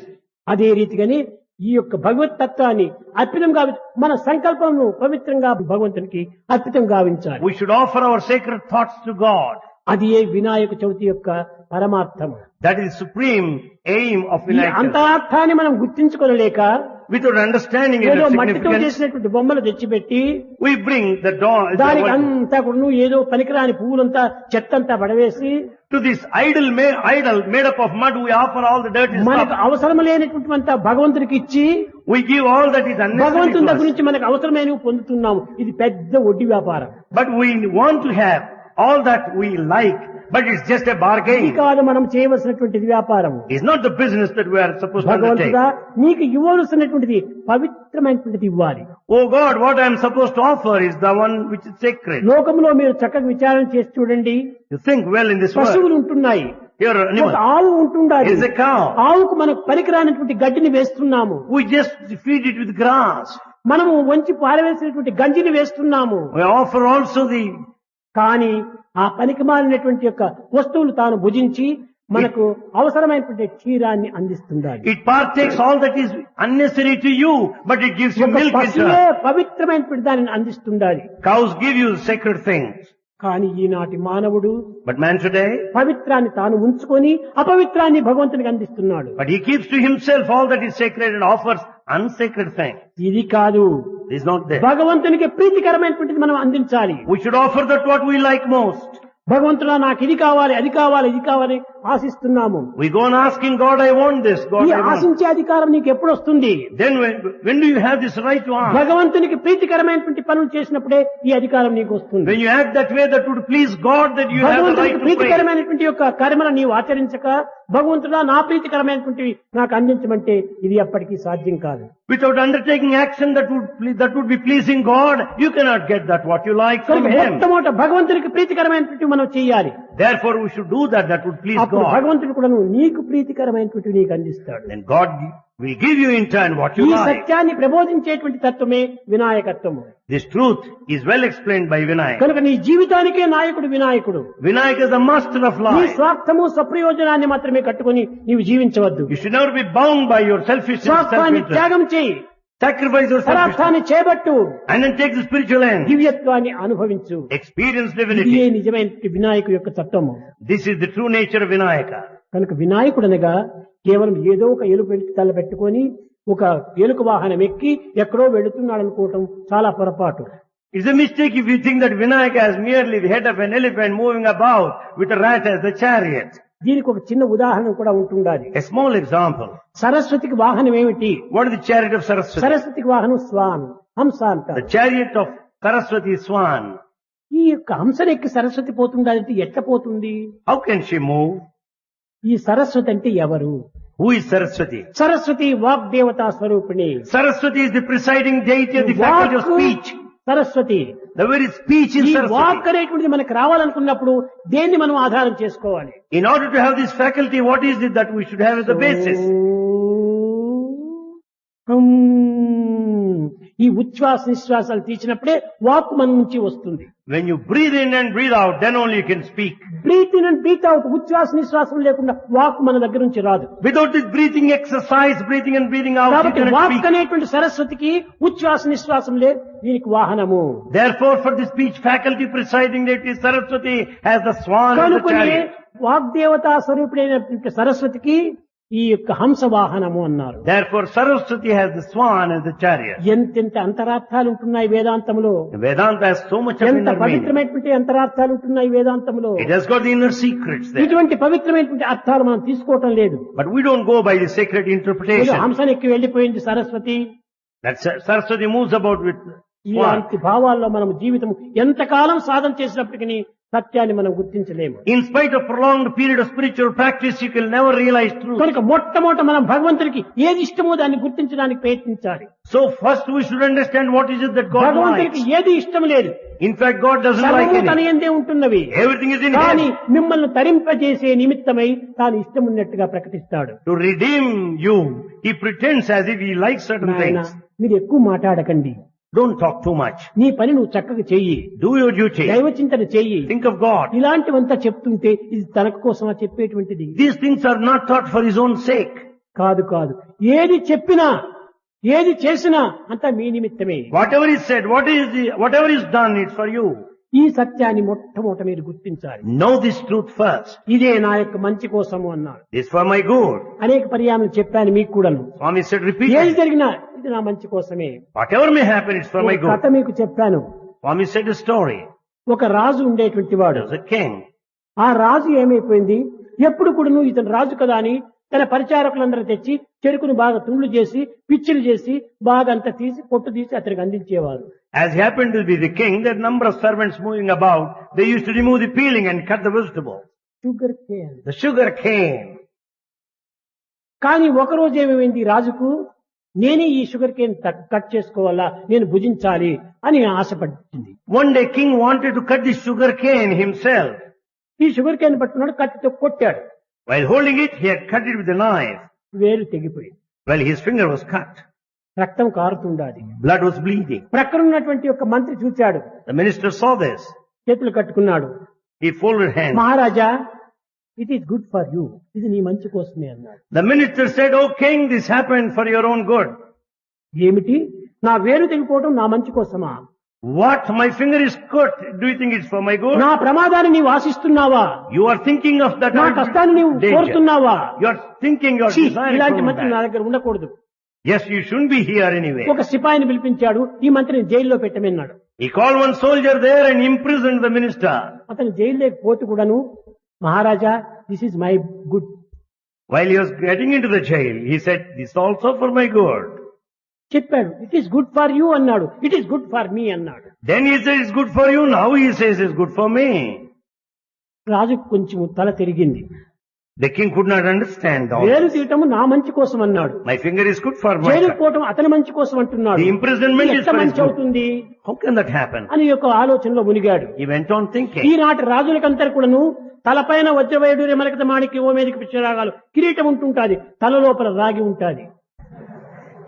అదే రీతిగానే ఈ యొక్క భగవత్ తత్వాన్ని అర్పితం గావి, మన సంకల్పంను పవిత్రంగా భగవంతునికి అర్పితం గావించాలి. We should offer our sacred thoughts to God. అది ఏ వినాయక చవితి యొక్క పరమార్థము. That is supreme aim of ఈ Vinayak. అంతరార్థాన్ని మనం గుర్తించుకోలేక Without understanding ఏదో its మట్టితో significance, చేసినటువంటి బొమ్మలు తెచ్చిపెట్టి we bring the dawn దానికి అంతా కూడా ఏదో పనికిరాని పువ్వులంతా చెత్తంతా పడవేసి to this idol made up of mud. We offer all the dirty మనకు stuff. అవసరం లేనటువంటి భగవంతునికి ఇచ్చి We give all that is unnecessary భగవంతుని to దగ్గర us. నుంచి మనకు అవసరమైనవి పొందుతున్నాము. ఇది పెద్ద వడ్డీ వ్యాపారం. But we want to have all that we like, but it's just a ఇది bargain. కాదు మనం చేయవలసినటువంటిది వ్యాపారం. It's not the business that we are supposed to undertake. భగవంతుడా నీకు ఇవ్వవలసినటువంటిది పవిత్రమైనటువంటిది ఇవ్వాలి. Oh God, what I am supposed to offer is the one which is sacred. లోకంలో మీరు చక్కగా విచారణ చేసి చూడండి. You think well in this world. పశువులు ఉంటున్నాయి, Here are ఒక animals. ఆవు ఉంటుండాలి. Is a cow. ఆవుకు మనకు పనికిరానటువంటి గడ్డిని వేస్తున్నాము. We just feed it with grass. మనము వంచి పారవేసినటువంటి గంజిని వేస్తున్నాము. We offer also the కానీ ఆ పనికి మాలినటువంటి యొక్క వస్తువులు తాను భుజించి మనకు అవసరమైనటువంటి క్షీరాన్ని అందిస్తుండాలి. It partakes all that is unnecessary to you, but it gives you ఒక milk in పశువే turn. పవిత్రమైనటువంటి దానిని అందిస్తుండాలి. Cows give you sacred things. కానీ ఈనాటి మానవుడు But man today, పవిత్రాన్ని తాను ఉంచుకొని అపవిత్రాన్ని భగవంతునికి అందిస్తున్నాడు. but he keeps to himself all that is sacred and offers unsacred things. ఇది కాదు, It is not there. భగవంతునికి ప్రీతికరమైనటువంటిది మనం అందించాలి. We should offer that what we like most. భగవంతుడా నాకు ఇది కావాలి, అది కావాలి, ఇది కావాలి ఆశిస్తున్నాము. We go on asking God, I want this, God, ఈ I want. ఆశించే అధికారం నీకు ఎప్పుడు వస్తుంది? Then when do you have this right to ask? భగవంతునికి ప్రీతికరమైనటువంటి పనులు చేసినప్పుడే ఈ అధికారం నీకు వస్తుంది. When you act that way, that would please God, that you have the భగవంతునికి right to pray. ప్రీతికరమైనటువంటి యొక్క కర్మను నీవు ఆచరించక భగవంతుడా నా ప్రీతికరమైనటువంటివి నాకు అందించమంటే ఇది ఎప్పటికీ సాధ్యం కాదు. Without undertaking action that would be pleasing God, you cannot get that what you like from కనుక Him. మొట్టమొదట భగవంతునికి ప్రీతికరమైనటువంటి మనం చేయాలి. Therefore, we should do that would please అప్పుడు God. భగవంతుడు కూడా నీకు ప్రీతికరమైనటువంటి నీకు అందిస్తాడు. Then God will give you in turn what ఈ you like. సత్యాన్ని ప్రబోధించేటువంటి తత్వమే వినాయకత్వము. This truth is well explained by Vinayak. కనుక నీ జీవితానికే నాయకుడు వినాయకుడు. Vinayak is the master of నీ life. స్వార్థము స్వప్రయోజనాన్ని మాత్రమే కట్టుకొని నీవు జీవించవద్దు. You should never be bound by your selfishness, స్వార్థాన్ని self-interest. త్యాగం చేయి, Sacrifice your selfishness పరార్థాన్ని చేపట్టు, and then take the spiritual end. దివ్యత్వాన్ని అనుభవించు. Experience ఇదే divinity. నిజమైన వినాయకుడు యొక్క తత్వము. This is the true nature of Vinayaka. కనుక వినాయకుడు అనగా కేవలం ఏదో ఒక ఎలుక తల పెట్టుకొని ఒక ఎలుక వాహనం ఎక్కి ఎక్కడో వెళుతున్నాడు అనుకోవటం చాలా పొరపాటు. It's a mistake if you think that Vinayaka is merely the head of an elephant moving about with a rat as the chariot. దీనికి ఒక చిన్న ఉదాహరణ కూడా ఉంటుండాలి. A small example. సరస్వతికి వాహనం ఏమిటి? What is the chariot of Saraswati? సరస్వతికి వాహనం స్వాన్, హంస The అంటారు. chariot of Saraswati is Swan. ఈ యొక్క హంసను ఎక్కి సరస్వతి పోతుండాలంటే ఎట్లా పోతుంది? How can she move? ఈ సరస్వతి అంటే ఎవరు? Who is Saraswati? సరస్వతి వాగ్దేవతా స్వరూపిణి. Saraswati is the presiding deity of the faculty of speech. Saraswati. The very speech is ఈ వాక్ Saraswati. అనేటువంటిది మనకు రావాలనుకున్నప్పుడు దేన్ని మనం ఆధారం చేసుకోవాలి? In order to have this faculty, what is it that we should have as a basis? ఈ ఉచ్ఛ్వాస నిశ్వాసాలు తీసినప్పుడే వాక్ మన నుంచి వస్తుంది. When you breathe in and breathe out, then only you can speak. Breathe in and breathe out, ఉచ్ఛ్వాస నిశ్వాసం లేకుండా walk మన దగ్గర నుంచి రాదు. Without this breathing exercise, breathing and breathing out, you కాబట్టి cannot వాక్ speak. అనేటువంటి సరస్వతికి ఉచ్ఛ్వాస నిశ్వాసంలే దీనికి వాహనము. Therefore, for the speech faculty presiding deity, Saraswati has the swan and the కనుకనే chariot. వాగ్దేవతా స్వరూపుడైనటువంటి సరస్వతికి ఈ యొక్క హంస వాహనము అన్నారు. Therefore Saraswati has the swan as the chariot. ఎంతెంత అంతరార్థాలు ఉంటున్నాయి వేదాంతంలో. Vedanta has so much of ఎంత inner meaning. పవిత్రమైనటువంటి అంతరార్థాలు ఉంటున్నాయి వేదాంతంలో. It has got the inner secrets there. ఇటువంటి పవిత్రమైనటువంటి అర్థాలు మనం తీసుకోవటం లేదు. But we don't go by the sacred ఏదో interpretation. హంసనెక్కి వెళ్లిపోయింది Saraswati. That Saraswati moves about with swan. ఇలాంటి భావాల్లో మనం జీవితం ఎంతకాలం సాధన చేసినప్పటికీ సత్యాన్ని మనం గుర్తించలేము. In spite of prolonged period of spiritual practice, you can never realize truth. కనుక మొట్టమొదట మనం భగవంతుడికి ఏది ఇష్టమో దాన్ని గుర్తించడానికి ప్రయత్నించాలి. So first we should understand what is it that God భగవంతుడికి likes. ఏది ఇష్టం లేదు. In fact, God doesn't like సర్వము తన anything. యందే ఉంటున్నవి. Everything is in కానీ Him. మిమ్మల్ని తరింపజేసే నిమిత్తమై తాను ఇష్టం ఉన్నట్టుగా ప్రకటిస్తాడు. To redeem you, He pretends as if He likes certain నాయన, things. మీరు ఎక్కువ మాట్లాడకండి. Don't talk too much. నీ పని నువ్వు చక్కగా చెయ్యి. Do your duty. దైవ చింతన చెయ్యి. Think of God. ఇలాంటివంతా చెప్తుంటే ఇది తన కోసమా చెప్పేటువంటిది These things are not taught for His own sake. కాదు కాదు. ఏది చెప్పినా ఏది చేసినా అంతా మీ నిమిత్తమే. Whatever is said, whatever is done, it's for you. ఈ సత్యాన్ని మొట్టమొదట మీరు గుర్తించాలి. Know this truth first. ఇదే నా యొక్క మంచి కోసము అన్నాడు. It's for my good. అనేక పర్యాయం చెప్పాను మీకు కూడాను. Swami said ఏది repeatedly. జరిగినా ఇది నా మంచి కోసమే. Whatever may happen, it's for my ఒక కథ good. మీకు చెప్పాను. Swami said a story. ఒక రాజు ఉండేటువంటి వాడు. There was a king. ఆ రాజు ఏమైపోయింది, ఎప్పుడు కూడాను ఇతను రాజు కదా అని తన పరిచారకులందరూ తెచ్చి చెరుకును బాగా తుండ్లు చేసి పిచ్చిలు చేసి బాగా అంతా తీసి పొట్టు తీసి అతనికి అందించేవారు. As he happened to be the king, there were a number of servants moving about. They used to remove the peeling and cut the vegetables. Sugar cane. The sugar cane. కానీ ఒకరోజు ఏమైంది, రాజుకు నేనే ఈ షుగర్ కేన్ కట్ చేసుకోవాలా, నేను భుజించాలి అని ఆశపడింది. One day king wanted to cut the sugar cane himself. ఈ షుగర్ కేన్ పట్టుకున్నాడు, కత్తితో కొట్టాడు. While holding it, he had cut it with a knife. వేలు తెగిపోయింది. Well, his finger was cut. రక్తం కారుతుండాది. Blood was bleeding. ప్రక్కన ఉన్నటువంటి ఒక మంత్రి చూచాడు, The minister saw this. చేతులు కట్టుకున్నాడు. He folded hands. Maharaja, it is good for you, ఇది నీ మంచి కోసమే అన్నాడు. The minister said, "Oh king, this happened for your own good." ఏమిటి, నా వేలు తెగిపోవడం నా మంచి కోసమా? What? My finger is cut. Do you think it's for my good? నా ప్రమాదాన్ని నీవు ఆశిస్తున్నావా? You are thinking of that నా కష్టాన్ని నీవు danger. కోరుతున్నావా? You are thinking your ఛీ, desire ఇలాంటి from మంత్రి నా that. దగ్గర ఉండకూడదు. Yes, you shouldn't be here anyway. ఒక సిపాయిని పిలిపించాడు, ఈ మంత్రిని జైల్లో పెట్టమన్నాడు. He called one soldier there and imprisoned the minister. అతను జైల్లోకి పోతూ కూడాను, మహారాజా, this is my good. While he was getting into the jail, he said, "This is also for my good." చెప్పాడు, it is good for you అన్నాడు, it is good for me అన్నాడు. Then he said, "It's good for you." Now he says, "It's good for me." రాజుకు కొంచెం తల తిరిగింది. The king could not understand all వేలు this. తీయటము నా మంచి కోసం అన్నాడు, My finger is good for జైలుకు myself. పోవటం అతని మంచి కోసం అంటున్నాడు. The imprisonment is ఎంత for his మంచి good. అవుతుంది How can that happen? అని ఒక ఆలోచనలో మునిగాడు. He went on thinking. ఈనాటి రాజులకంతా కూడాను తలపైన వజ్రవైడూర్య మరకత మాణిక్య ఓమేదిక పుష్యరాగాలు కిరీటం ఉంటుంటాది, తల లోపల రాగి ఉంటాది.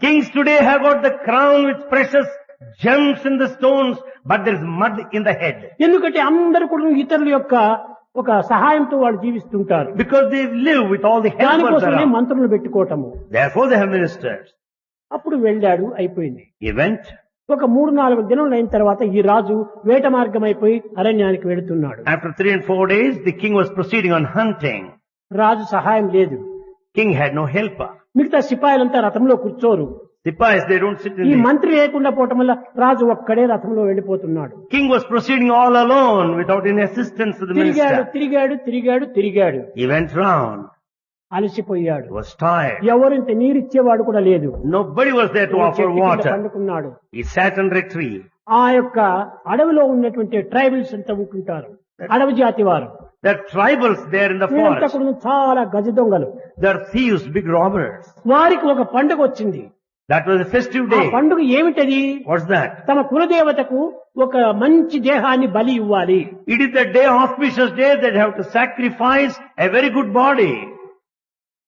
Kings today have got the crown with precious gems in the stones, but there is mud in the head. ఎందుకంటే అందరూ కూడా ఇతరుల యొక్క ఒక సహాయంతో వాళ్ళు జీవిస్తుంటారు. Because they live with all the helpers దానికోసమే around. మంత్రులు పెట్టుకోవటము. Therefore they have ministers. అప్పుడు వెళ్ళాడు, అయిపోయింది. He went. ఒక 3-4 దినములు అయిన తర్వాత ఈ రాజు వేట మార్గం అయిపోయి అరణ్యానికి వెళుతున్నాడు. After 3 and 4 days, the king was proceeding on hunting. రాజు సహాయం లేదు. King had no helper. మిగతా సిపాయిలంతా రథంలో కూర్చోరు. Sipais, they don't sit in ఈ the... మంత్రి లేకుండా పోవటం వల్ల రాజు ఒక్కడే రథంలో వెళ్ళిపోతున్నాడు. King was proceeding all alone without any assistance to the తిరిగాడు minister. తిరిగాడు తిరిగాడు తిరిగాడు, He went round. అలసిపోయాడు. He was tired. ఎవరింత నీరిచ్చేవాడు కూడా లేదు. Nobody was there to offer చెట్టు కింద water. పండుకున్నాడు. He sat under a tree. ఆ యొక్క అడవిలో ఉన్నటువంటి ట్రైబల్స్ అంతా ఉంటుంటారు, అడవి జాతి వారు. There are tribals there in the వీరంతా forest. కూడా చాలా గజ దొంగలు. There are thieves, big robbers. వారికి ఒక పండుగ వచ్చింది. That was a festive ఆ day. పండుగ ఏమిటది? What's that? తమ కులదేవతకు ఒక మంచి దేహాన్ని బలి ఇవ్వాలి. It is the day, auspicious day, that they have to sacrifice a very good body.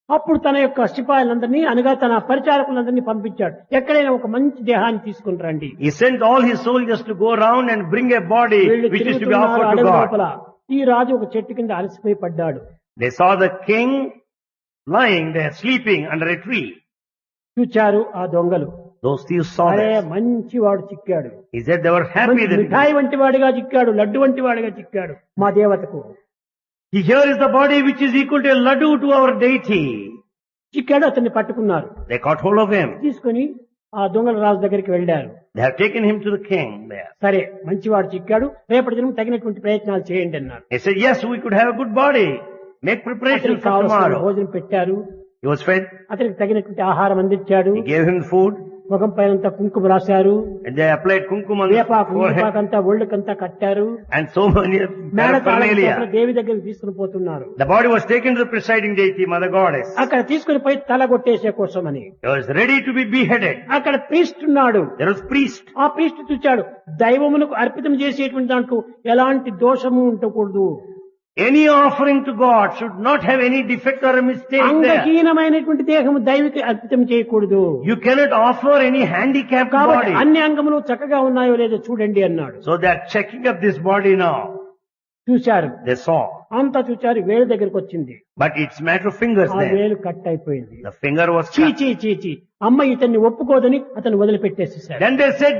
అప్పుడు తన యొక్క సిపాయిలందరినీ అనగా తన పరిచారకులందరినీ పంపించాడు, ఎక్కడైనా ఒక మంచి దేహాన్ని తీసుకుని రండి. He sent all his soldiers to go around and bring a body వీళ్ళు which is to be తిరుగుతున్నారు offered to అడవి God. లోపల. ఈ రాజు ఒక చెట్టు కింద అలసిపోయి పడ్డాడు. They saw the king lying there, sleeping under a tree. చూచారు ఆ దొంగలు. Those thieves saw అరే this. మంచి వాడు చిక్కాడు, He said they were happy మంచి that మిఠాయి వంటి వాడిగా చిక్కాడు, లడ్డు వంటి వాడిగా చిక్కాడు మా దేవతకు. here is the body which is equal to a laddu to our deity. చిక్కాడు, అతన్ని పట్టుకున్నారు. They caught hold of him. తీసుకొని ఆ దొంగల రాజు దగ్గరికి వెళ్ళారు. They have taken him to the king there. సరే, మంచివాడు చిక్కాడు, రేపటి దినం తగినటువంటి ప్రయత్నాలు చేయండి అన్నారు. He said, yes, we could have a good body. Make preparations అతనికి for కావలసిన tomorrow. భోజనం పెట్టారు, He was fed. అతనికి తగినటువంటి ఆహారం అందించాడు. He gave him food. ముఖం పైనంతా కుంకుమ రాశారు, And they applied kumkum on his వేపాకు forehead. వేపాకంతా ఒళ్ళకంతా కట్టారు. And so many మేడ paraphernalia. దేవి దగ్గరికి తీసుకుని పోతున్నారు. The body was taken to the presiding deity, Mother Goddess. అక్కడ తీసుకుని పోయి తల కొట్టేసే కోసమని He was ready to be beheaded. అక్కడ ప్రీస్ట్ ఉన్నాడు. There was priest. ఆ ప్రీస్ట్ చూచాడు, దైవమునకు అర్పితం చేసేటువంటి దాంట్లో ఎలాంటి దోషము ఉండకూడదు, Any offering to God should not have any defect or a mistake there. అంగహీనమైనటువంటి దేహము దైవకి అర్పితం చేయకూడదు. You cannot offer any handicapped కాబట్టి body. అన్ని అంగములు చక్కగా ఉన్నాయో లేదో చూడండి అన్నాడు. So they are checking up this body now. చూశారు, They saw. అంతా చూచారు, వేలు దగ్గరికి వచ్చింది. But it's matter of fingers ఆ there. వేలు కట్ అయిపోయింది. The finger was చీ cut. చీ చీ చీ, అమ్మ ఇతన్ని ఒప్పుకోదని అతను వదిలిపెట్టేసేసాడు. Then they said,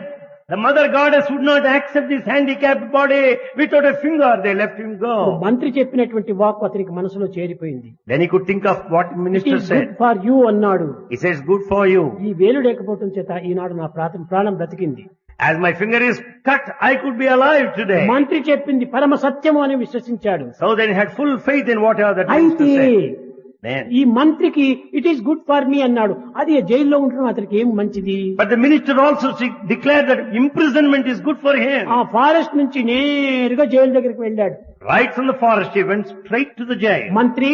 the Mother Goddess would not accept this handicapped body without a finger. They left him go. మంత్రి చెప్పినటువంటి వాక్కు అతనికి మనసులో చేరిపోయింది. Then he could think of what it minister is good said. For you అన్నాడు. He says, good for you. ఈ వేలు లేకపోవటం చేత ఈనాడు నా ప్రాణం బ్రతికింది. As my finger is cut, I could be alive today. మంత్రి చెప్పింది పరమ సత్యము అని విశ్వసించాడు. So then he had full faith in whatever that అయితే minister said. Then, ఈ మంత్రికి it is good for me అన్నాడు. అది జైల్లో ఉండడం అతనికి ఏం మంచిది. but the minister also declared that imprisonment is good for him. ఆ ఫారెస్ట్ నుంచి నేరుగా జైలు దగ్గరికి వెళ్ళాడు. Right from the forest, he went straight to the jail. మంత్రి,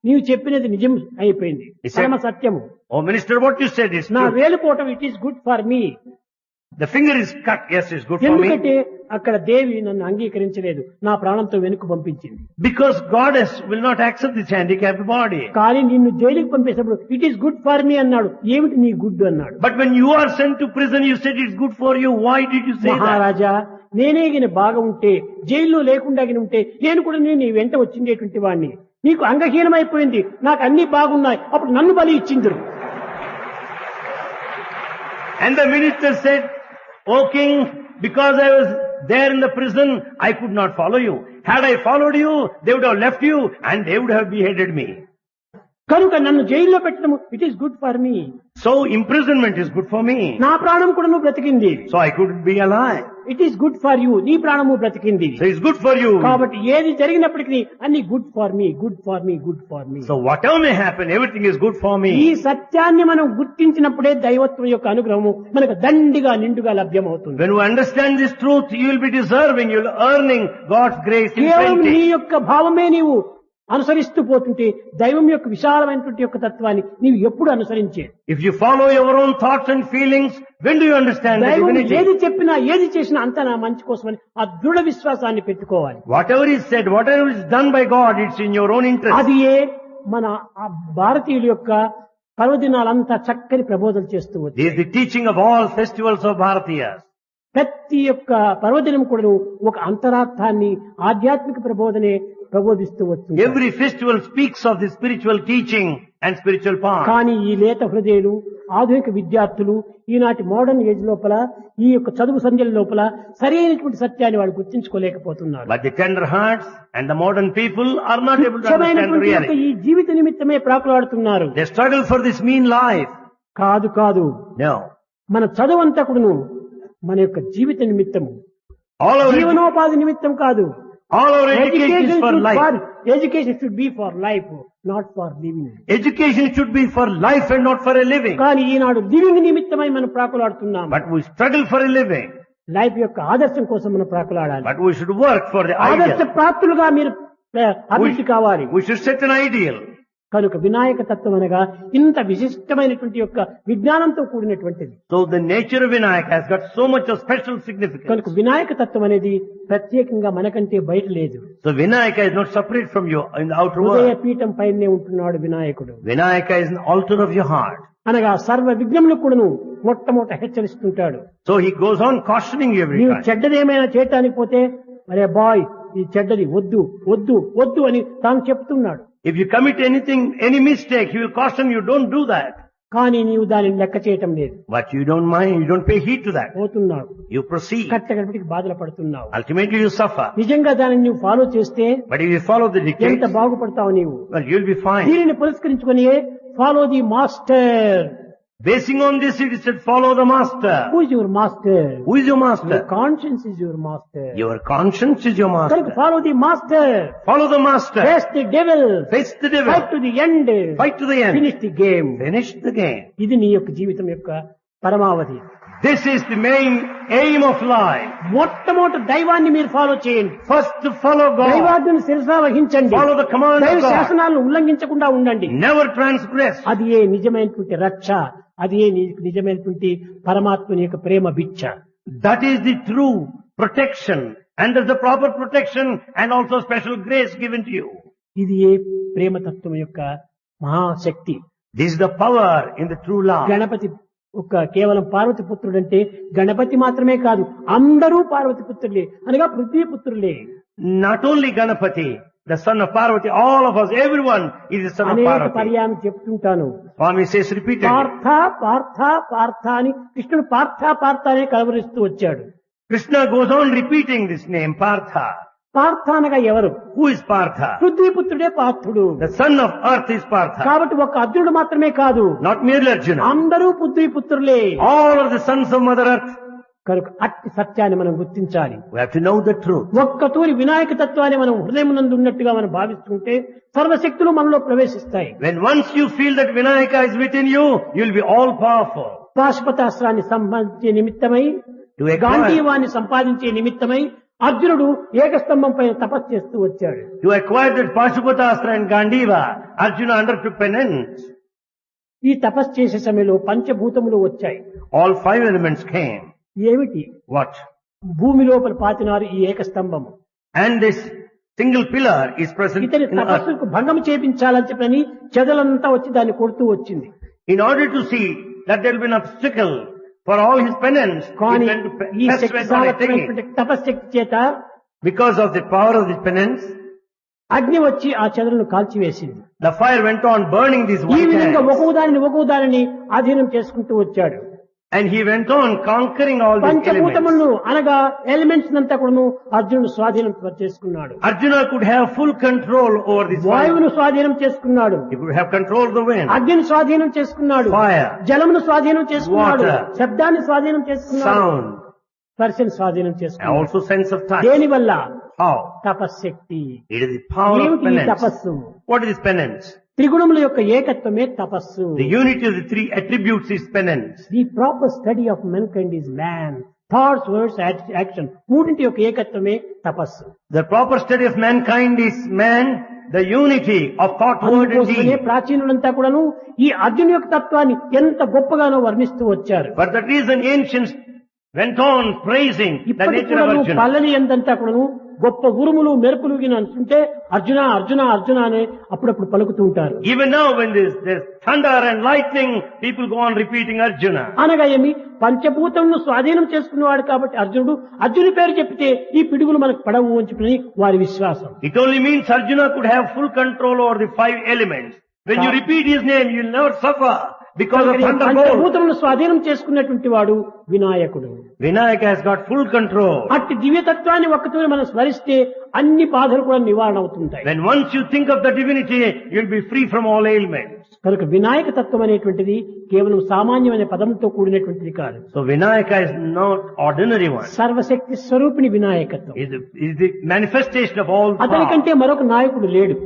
నీవు చెప్పినది నిజం అయిపోయింది, He said- పరమ సత్యము. Oh minister, what you said is నా true. వేలు పోవటం it is good for me. The finger is cut. Yes, it's good for me. ఎందుకంటే అక్కడ దేవి నన్ను అంగీకరించలేదు, నా ప్రాణంతో వెనుక పంపించింది. Because Goddess will not accept this handicapped body. కానీ నిన్ను జైలుకి పంపేసినప్పుడు it is good for me అన్నాడు. ఏమిటి నీ గుడ్ అన్నాడు. But when you are sent to prison, you said it's good for you. Why did you say that? మహారాజా, నేనే గిన బాగా ఉంటే, జైల్లో లేకుండా గిన ఉంటే, నేను కూడా నీ వెంట వచ్చిండేటువంటి వాడిని. నీకు అంగహీనమైపోయింది, నాకు అన్ని బాగున్నాయి, అప్పుడు నన్ను బలి ఇచ్చిందురు. And the minister said, O king, because I was there in the prison, I could not follow you. Had I followed you, they would have left you and they would have beheaded me. కనుక నన్ను జైల్లో పెట్టడం it is good for me. So imprisonment is good for me. నా ప్రాణం కూడా నువ్వు బ్రతికింది. So I could be alive. It is good for you, నీ ప్రాణము బ్రతికింది. So it's good for you. కాబట్టి ఏది జరిగినప్పటికీ అన్ని good for me, good for me, good for me. So whatever may happen, everything is good for me. ఈ సత్యాన్ని మనం గుర్తించినప్పుడే దైవత్వం యొక్క అనుగ్రహము మనకు దండిగా నిండుగా లభ్యమవుతుంది. When you understand this truth, you will be deserving, you will earning God's grace in కేవలం నీ plenty. యొక్క భావమే నీవు అనుసరిస్తూ పోతుంటే దైవం యొక్క విశాలమైనటువంటి యొక్క తత్వాన్ని నీవు ఎప్పుడు అనుసరించే. If you follow your own thoughts and feelings, when do you understand the దైవం divinity? ఏది చెప్పినా ఏది చేసినా అంతా నా మంచి కోసమని ఆ దృఢ విశ్వాసాన్ని పెట్టుకోవాలి. Whatever is said, whatever is done by God, it's in your own interest. అది మన ఆ భారతీయుల యొక్క పర్వదినాలంతా చక్కని ప్రబోధన చేస్తూ This వచ్చాయి. is the teaching of all festivals of Bharatiyas. ప్రతి యొక్క పర్వదినం కూడా ఒక అంతరార్థాన్ని, ఆధ్యాత్మిక ప్రబోధనే ప్రబోధిస్తూ వస్తుంది. Every festival speaks of the spiritual teaching and spiritual path. కానీ ఈ లేత హృదయులు, ఆధునిక విద్యార్థులు ఈనాటి మోడర్న్ ఏజ్ లోపల, ఈ యొక్క చదువు సంధ్యల లోపల సరైనటువంటి సత్యాన్ని వాళ్ళు గుర్తించుకోలేకపోతున్నారు. But the tender hearts and the modern people are not able to understand the ముఖ్యమైనటువంటి యొక్క reality. ఈ జీవిత నిమిత్తమే ప్రాకులాడుతున్నారు. They struggle for this mean life. కాదు, No. మన చదువంతా కూడాను మన యొక్క జీవిత నిమిత్తము, All our, జీవనోపాధి నిమిత్తం కాదు. all our education is for life. Education should be for life, not for living. Education should be for life and not for a living. కానీ ఈనాడు లివింగ్ నిమిత్తమై మనం ప్రాకులాడుతున్నాం. But we struggle for a living. Life యొక్క ఆదర్శం కోసం మనం ప్రాకులాడాలి. But we should work for the ఆదర్శ ideal. ప్రాప్తులుగా మీరు అభివృద్ధి కావాలి. We should set an ideal. కనుక వినాయక తత్వం అనగా ఇంత విశిష్టమైనటువంటి యొక్క విజ్ఞానంతో కూడినటువంటిది. So the nature of Vinayaka has got so much of special significance. కనుక వినాయక తత్వం అనేది ప్రత్యేకంగా మనకంటే బయట లేదు. So Vinayaka is not separate from you in the outer హృదయ world. పీఠం పైనే ఉంటున్నాడు వినాయకుడు. Vinayaka is an altar of your heart. అనగా సర్వ విఘ్నములకు కూడాను మొట్టమొదట హెచ్చరిస్తుంటాడు. So he goes on cautioning you every నీవు time. చెడ్డదేమైనా చేయటానికి పోతే, అరే బాయ్ ఈ చెడ్డది వద్దు వద్దు వద్దు అని తాను చెప్తున్నాడు. If you commit anything, any mistake, he will caution you, don't do that. కానీ నీవు దానిని లెక్క చేయటం లేదు. But you don't mind, you don't pay heed to that. పోతున్నావు, You proceed. కట్టగడపటికి బాధలు పడుతున్నావు. Ultimately you suffer. నిజంగా దానిని నువ్వు ఫాలో చేస్తే But if you follow the ఎంత dictates, బాగుపడతావు నీవు. well, you'll be fine. దీనిని పురస్కరించుకొని follow the master. Basing on this, it is said, follow the master. Who is your master? Who is your Your master? conscience is your master. Your conscience is your కనుక master. follow the master. Follow the master. Face the devil. Face the devil. Fight to the end. Fight to the end. Finish the game. Finish the game. ఇది నీ యొక్క జీవితం యొక్క పరమావధి. This is the main aim of life. మొట్టమొదటి దైవాన్ని మీరు follow చేయండి. First to follow God. దైవాజ్ఞను శిరసా వహించండి. Follow the command దైవ of God. శాసనాలను ఉల్లంఘించకుండా ఉండండి. Never transgress. అది ఏ నిజమైనటువంటి రక్ష, అది ఏ నిజమైనటువంటి పరమాత్మని యొక్క ప్రేమ భిక్ష. That is the true protection. And there's the proper protection and also special grace given to you. ఇది ఏ ప్రేమతత్వం యొక్క మహాశక్తి. This is the power in the true love. Ganapati ఒక కేవలం పార్వతి పుత్రుడంటే గణపతి మాత్రమే కాదు, అందరూ పార్వతి పుత్రులే అనగా Prithvi పుత్రులే. Not only Ganapati, the son of Parvati, all of us, everyone is the son of అనేక Parvati. పర్యాయం చెప్తుంటాను. Swami says repeatedly. Partha Partha Partha అని కృష్ణుడు పార్థ పార్థ అని కలవరిస్తూ వచ్చాడు. Krishna goes on repeating this name, Partha. Partha అనగా ఎవరు? Who is Partha? పృథ్వీపుత్రుడే పార్థుడు. The son of earth is Partha. కాబట్టి ఒక అర్జునుడు మాత్రమే కాదు, Not merely Arjuna. అందరూ పృథ్వీపుత్రులే. All are the sons of Mother Earth. కనుక అట్టి సత్యాన్ని మనం గుర్తించాలి. We have to know the truth. ఒక్కతూరి వినాయక తత్వాన్ని మనం హృదయమునందు ఉన్నట్టుగా మనం భావిస్తుంటే సర్వశక్తులు మనలో ప్రవేశిస్తాయి. When once you feel that Vinayaka is within you, you will be all powerful. పాశుపతాస్త్రాన్ని సంపాదించే నిమిత్తమై, To acquire, గాంధీవాన్ని సంపాదించే నిమిత్తమై అర్జునుడు ఏకస్తంభం పైన తపస్సు చేస్తూ వచ్చాడు. to acquire that Pashupatastra and Gandiva, Arjuna undertook penance. ఈ తపస్సు చేసే సమయంలో పంచభూతములు వచ్చాయి. All five elements came. ఏమిటి? What? భూమి లోపల పాతినారు ఈ ఏకస్తంభము. And this single pillar is present ఇతని in earth. తపస్సుకు భంగం చేపించాలని చెప్పని చెదలంతా వచ్చి దాన్ని కొడుతూ వచ్చింది. In order to see that there will be an obstacle for all his penance, he కానీ went to ఈ test Shakti went on attacking it. సామర్థ్యమైనటువంటి తపశ్శక్తి చేత Because of the power of this penance, అగ్ని వచ్చి ఆ చెదలను కాల్చివేసింది. the fire went on burning these ఈ white విధంగా hands. ఒక్కొక్క దానిని అధీనం చేసుకుంటూ వచ్చాడు. And he went on conquering all these elements. పంచభూతములను అనగా ఎలిమెంట్స్ అంతా కూడా అర్జునుడు స్వాధీనం చేసుకున్నాడు. Arjuna could have full control over this fire. వాయువును స్వాధీనం చేసుకున్నాడు. He could have control of the wind, అగ్నిని స్వాధీనం చేసుకున్నాడు. fire, జలమును స్వాధీనం చేసుకున్నాడు. Water. శబ్దాన్ని స్వాధీనం చేసుకున్నాడు. sound, స్పర్శను స్వాధీనం and చేసుకున్నాడు. also sense of touch. దేని వల్ల? How? తపశ్శక్తి. It is the power of ఏమిటి ఈ penance. తపస్సు? What is this penance? త్రిగుణముల యొక్క ఏకత్వమే తపస్సు. The unity of the three attributes is penance. The proper study of mankind is man. Thoughts, words, action మూడింటి యొక్క ఏకత్వమే తపస్సు. The proper study of mankind is man, the unity of thought, word and అందుకోసమే deed. ప్రాచీనులంతా కూడాను ఈ అర్జున్ యొక్క తత్వాన్ని ఎంత గొప్పగానో వర్ణిస్తూ వచ్చారు. For that reason ancients went on praising the ఇప్పటికి nature of కూడాను Arjuna. పల్లని ఎంతంతా కూడాను గొప్ప ఉరుములు మెరుపులు అంటుంటే అర్జున అర్జున అర్జున అని అప్పుడప్పుడు పలుకుతూ ఉంటారు. Even now when there's thunder and lightning, people go on repeating Arjuna. అనగా ఏమి? పంచభూతమును స్వాధీనం చేసుకున్నవాడు కాబట్టి అర్జునుడు అర్జుని పేరు చెప్తే ఈ పిడుగులు మనకు పడవు అని చెప్పి వారి విశ్వాసం. It only means Arjuna could have full control over the five elements. When you repeat his name, you'll never suffer because of thunderbolt. పంచభూతములను స్వాధీనం చేసుకున్నటువంటి వాడు వినాయకుడు. Vinayaka has got full control. అట్టి దివ్యతత్వాన్ని ఒక్కతోనే మనం స్మరిస్తే అన్ని బాధలు కూడా నివారణ అవుతుంటాయి. When once you think of the divinity, you'll be free from all ailments. కనుక వినాయక తత్వం అనేటువంటిది కేవలం సామాన్యమైన పదంతో కూడినటువంటిది కాదు. So Vinayaka is not ordinary one. సర్వశక్తి స్వరూపిణి వినాయకత్వం. Is the manifestation of all power. అతనికంటే మరొక నాయకుడు లేడు.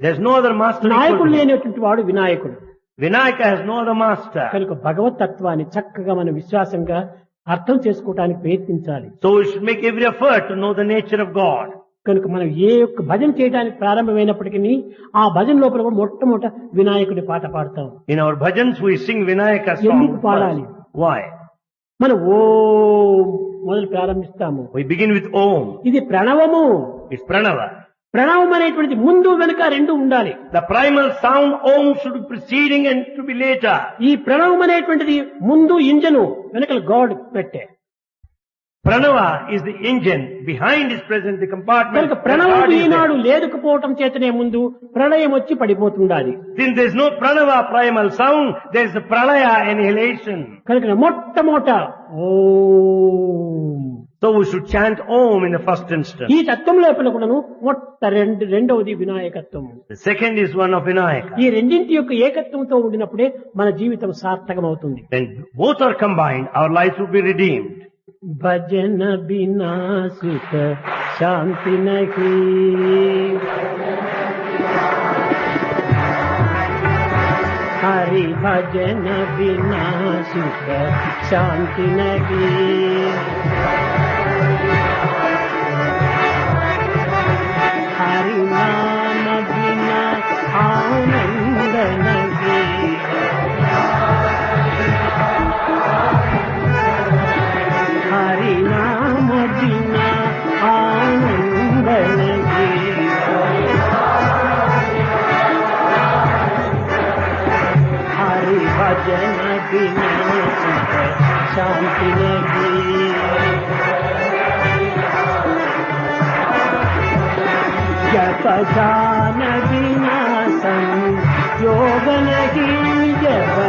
There's no other master. నాయకుడు equal to him. లేనటువంటి వాడు వినాయకుడు. Vinayaka has no other master. కనుక భగవత్ తత్వాన్ని చక్కగా మనం విశ్వాసంగా అర్థం చేసుకోవడానికి ప్రయత్నించాలి. So we should make every effort to know the nature of God. కనుక మనం ఏ ఒక్క భజన చేయడానికి ప్రారంభమైనప్పటికీ ఆ భజన లోపల కూడా మొట్టమొదట వినాయకుడి పాట పాడతాం. In our bhajans we sing Vinayaka ఎందుకు song పాడాలి? first. Why? మనం ఓం మొదలు ప్రారంభిస్తాము. We begin with Om. ఇది ప్రణవము. It's Pranava. ప్రణవం అనేటువంటిది ముందు వెనుక రెండు ఉండాలి. The primal sound Om should be preceding and to be later. ఈ ప్రణవం అనేటువంటిది ముందు ఇంజను వెనకల గాడ్ పెట్టే. Pranava is the engine. Behind is present the compartment. కనుక The ప్రణవం God is ఈనాడు there. లేకపోవటం చేతనే ముందు ప్రళయం వచ్చి పడిపోతుండాలి. Since there is no Pranava primal sound, there is a Pralaya annihilation. కనుక మొట్టమొదట ఓం So we should chant Om in the first instance. ఈ తత్వం లోపల కూడాను రెండవది వినాయకత్వం. The second is one of Vinayaka. ఈ రెండింటి యొక్క ఏకత్వంతో ఉండినప్పుడే మన జీవితం సార్థకమవుతుంది. When both are combined, our lives will be redeemed. భజన బినా సుఖ శాంతి నహి, హరి భజన బినా సుఖ శాంతి నహి, హరి నామ బినా ఆనంద నహి, హరి నామ బినా ఆనంద నహి, హరి భజన బినా సుఖ శాంతి నహి, జప జాన బినా సంయోగ నహి, జప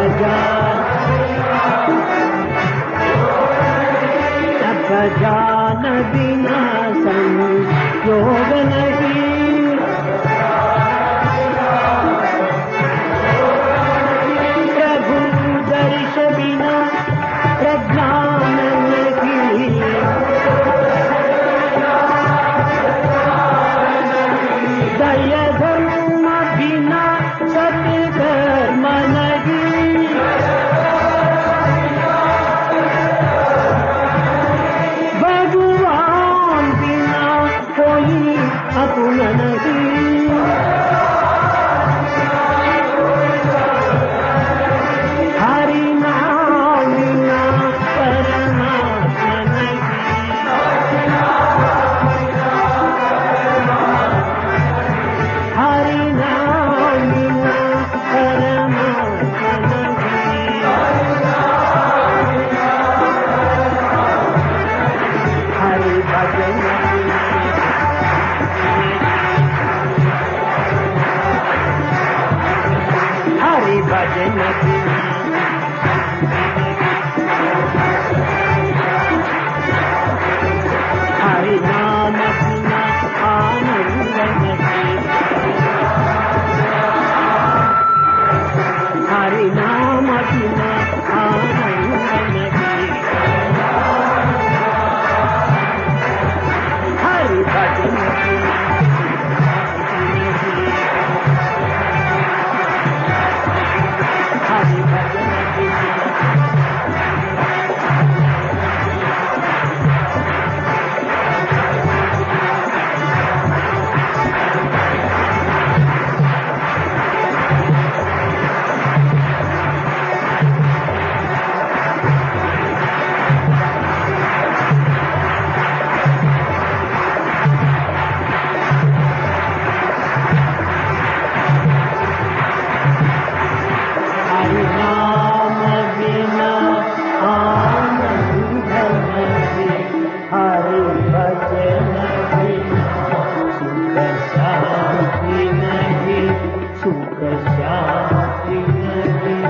जान बिना संयोग नहीं, प्रभु दर्श बिना प्रज्ञान नहीं, दया धर्म बिना सत्कर्म नहीं, भगवान बिना कोई अपना नहीं, हरि नाम बिना परमात्मा नहीं, हरि नाम बिना परमात्मा नहीं, हरि भजन हरि भजन हरि नाम बिना आनंद नहीं, हरि नाम बिना आनंद नहीं, हरि भजन हरि भजन हरि नाम बिना आनंद नहीं, हरि भजन बिना सुख शांति नहीं, सुख शांति नहीं,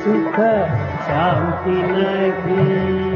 सुख शांति नहीं।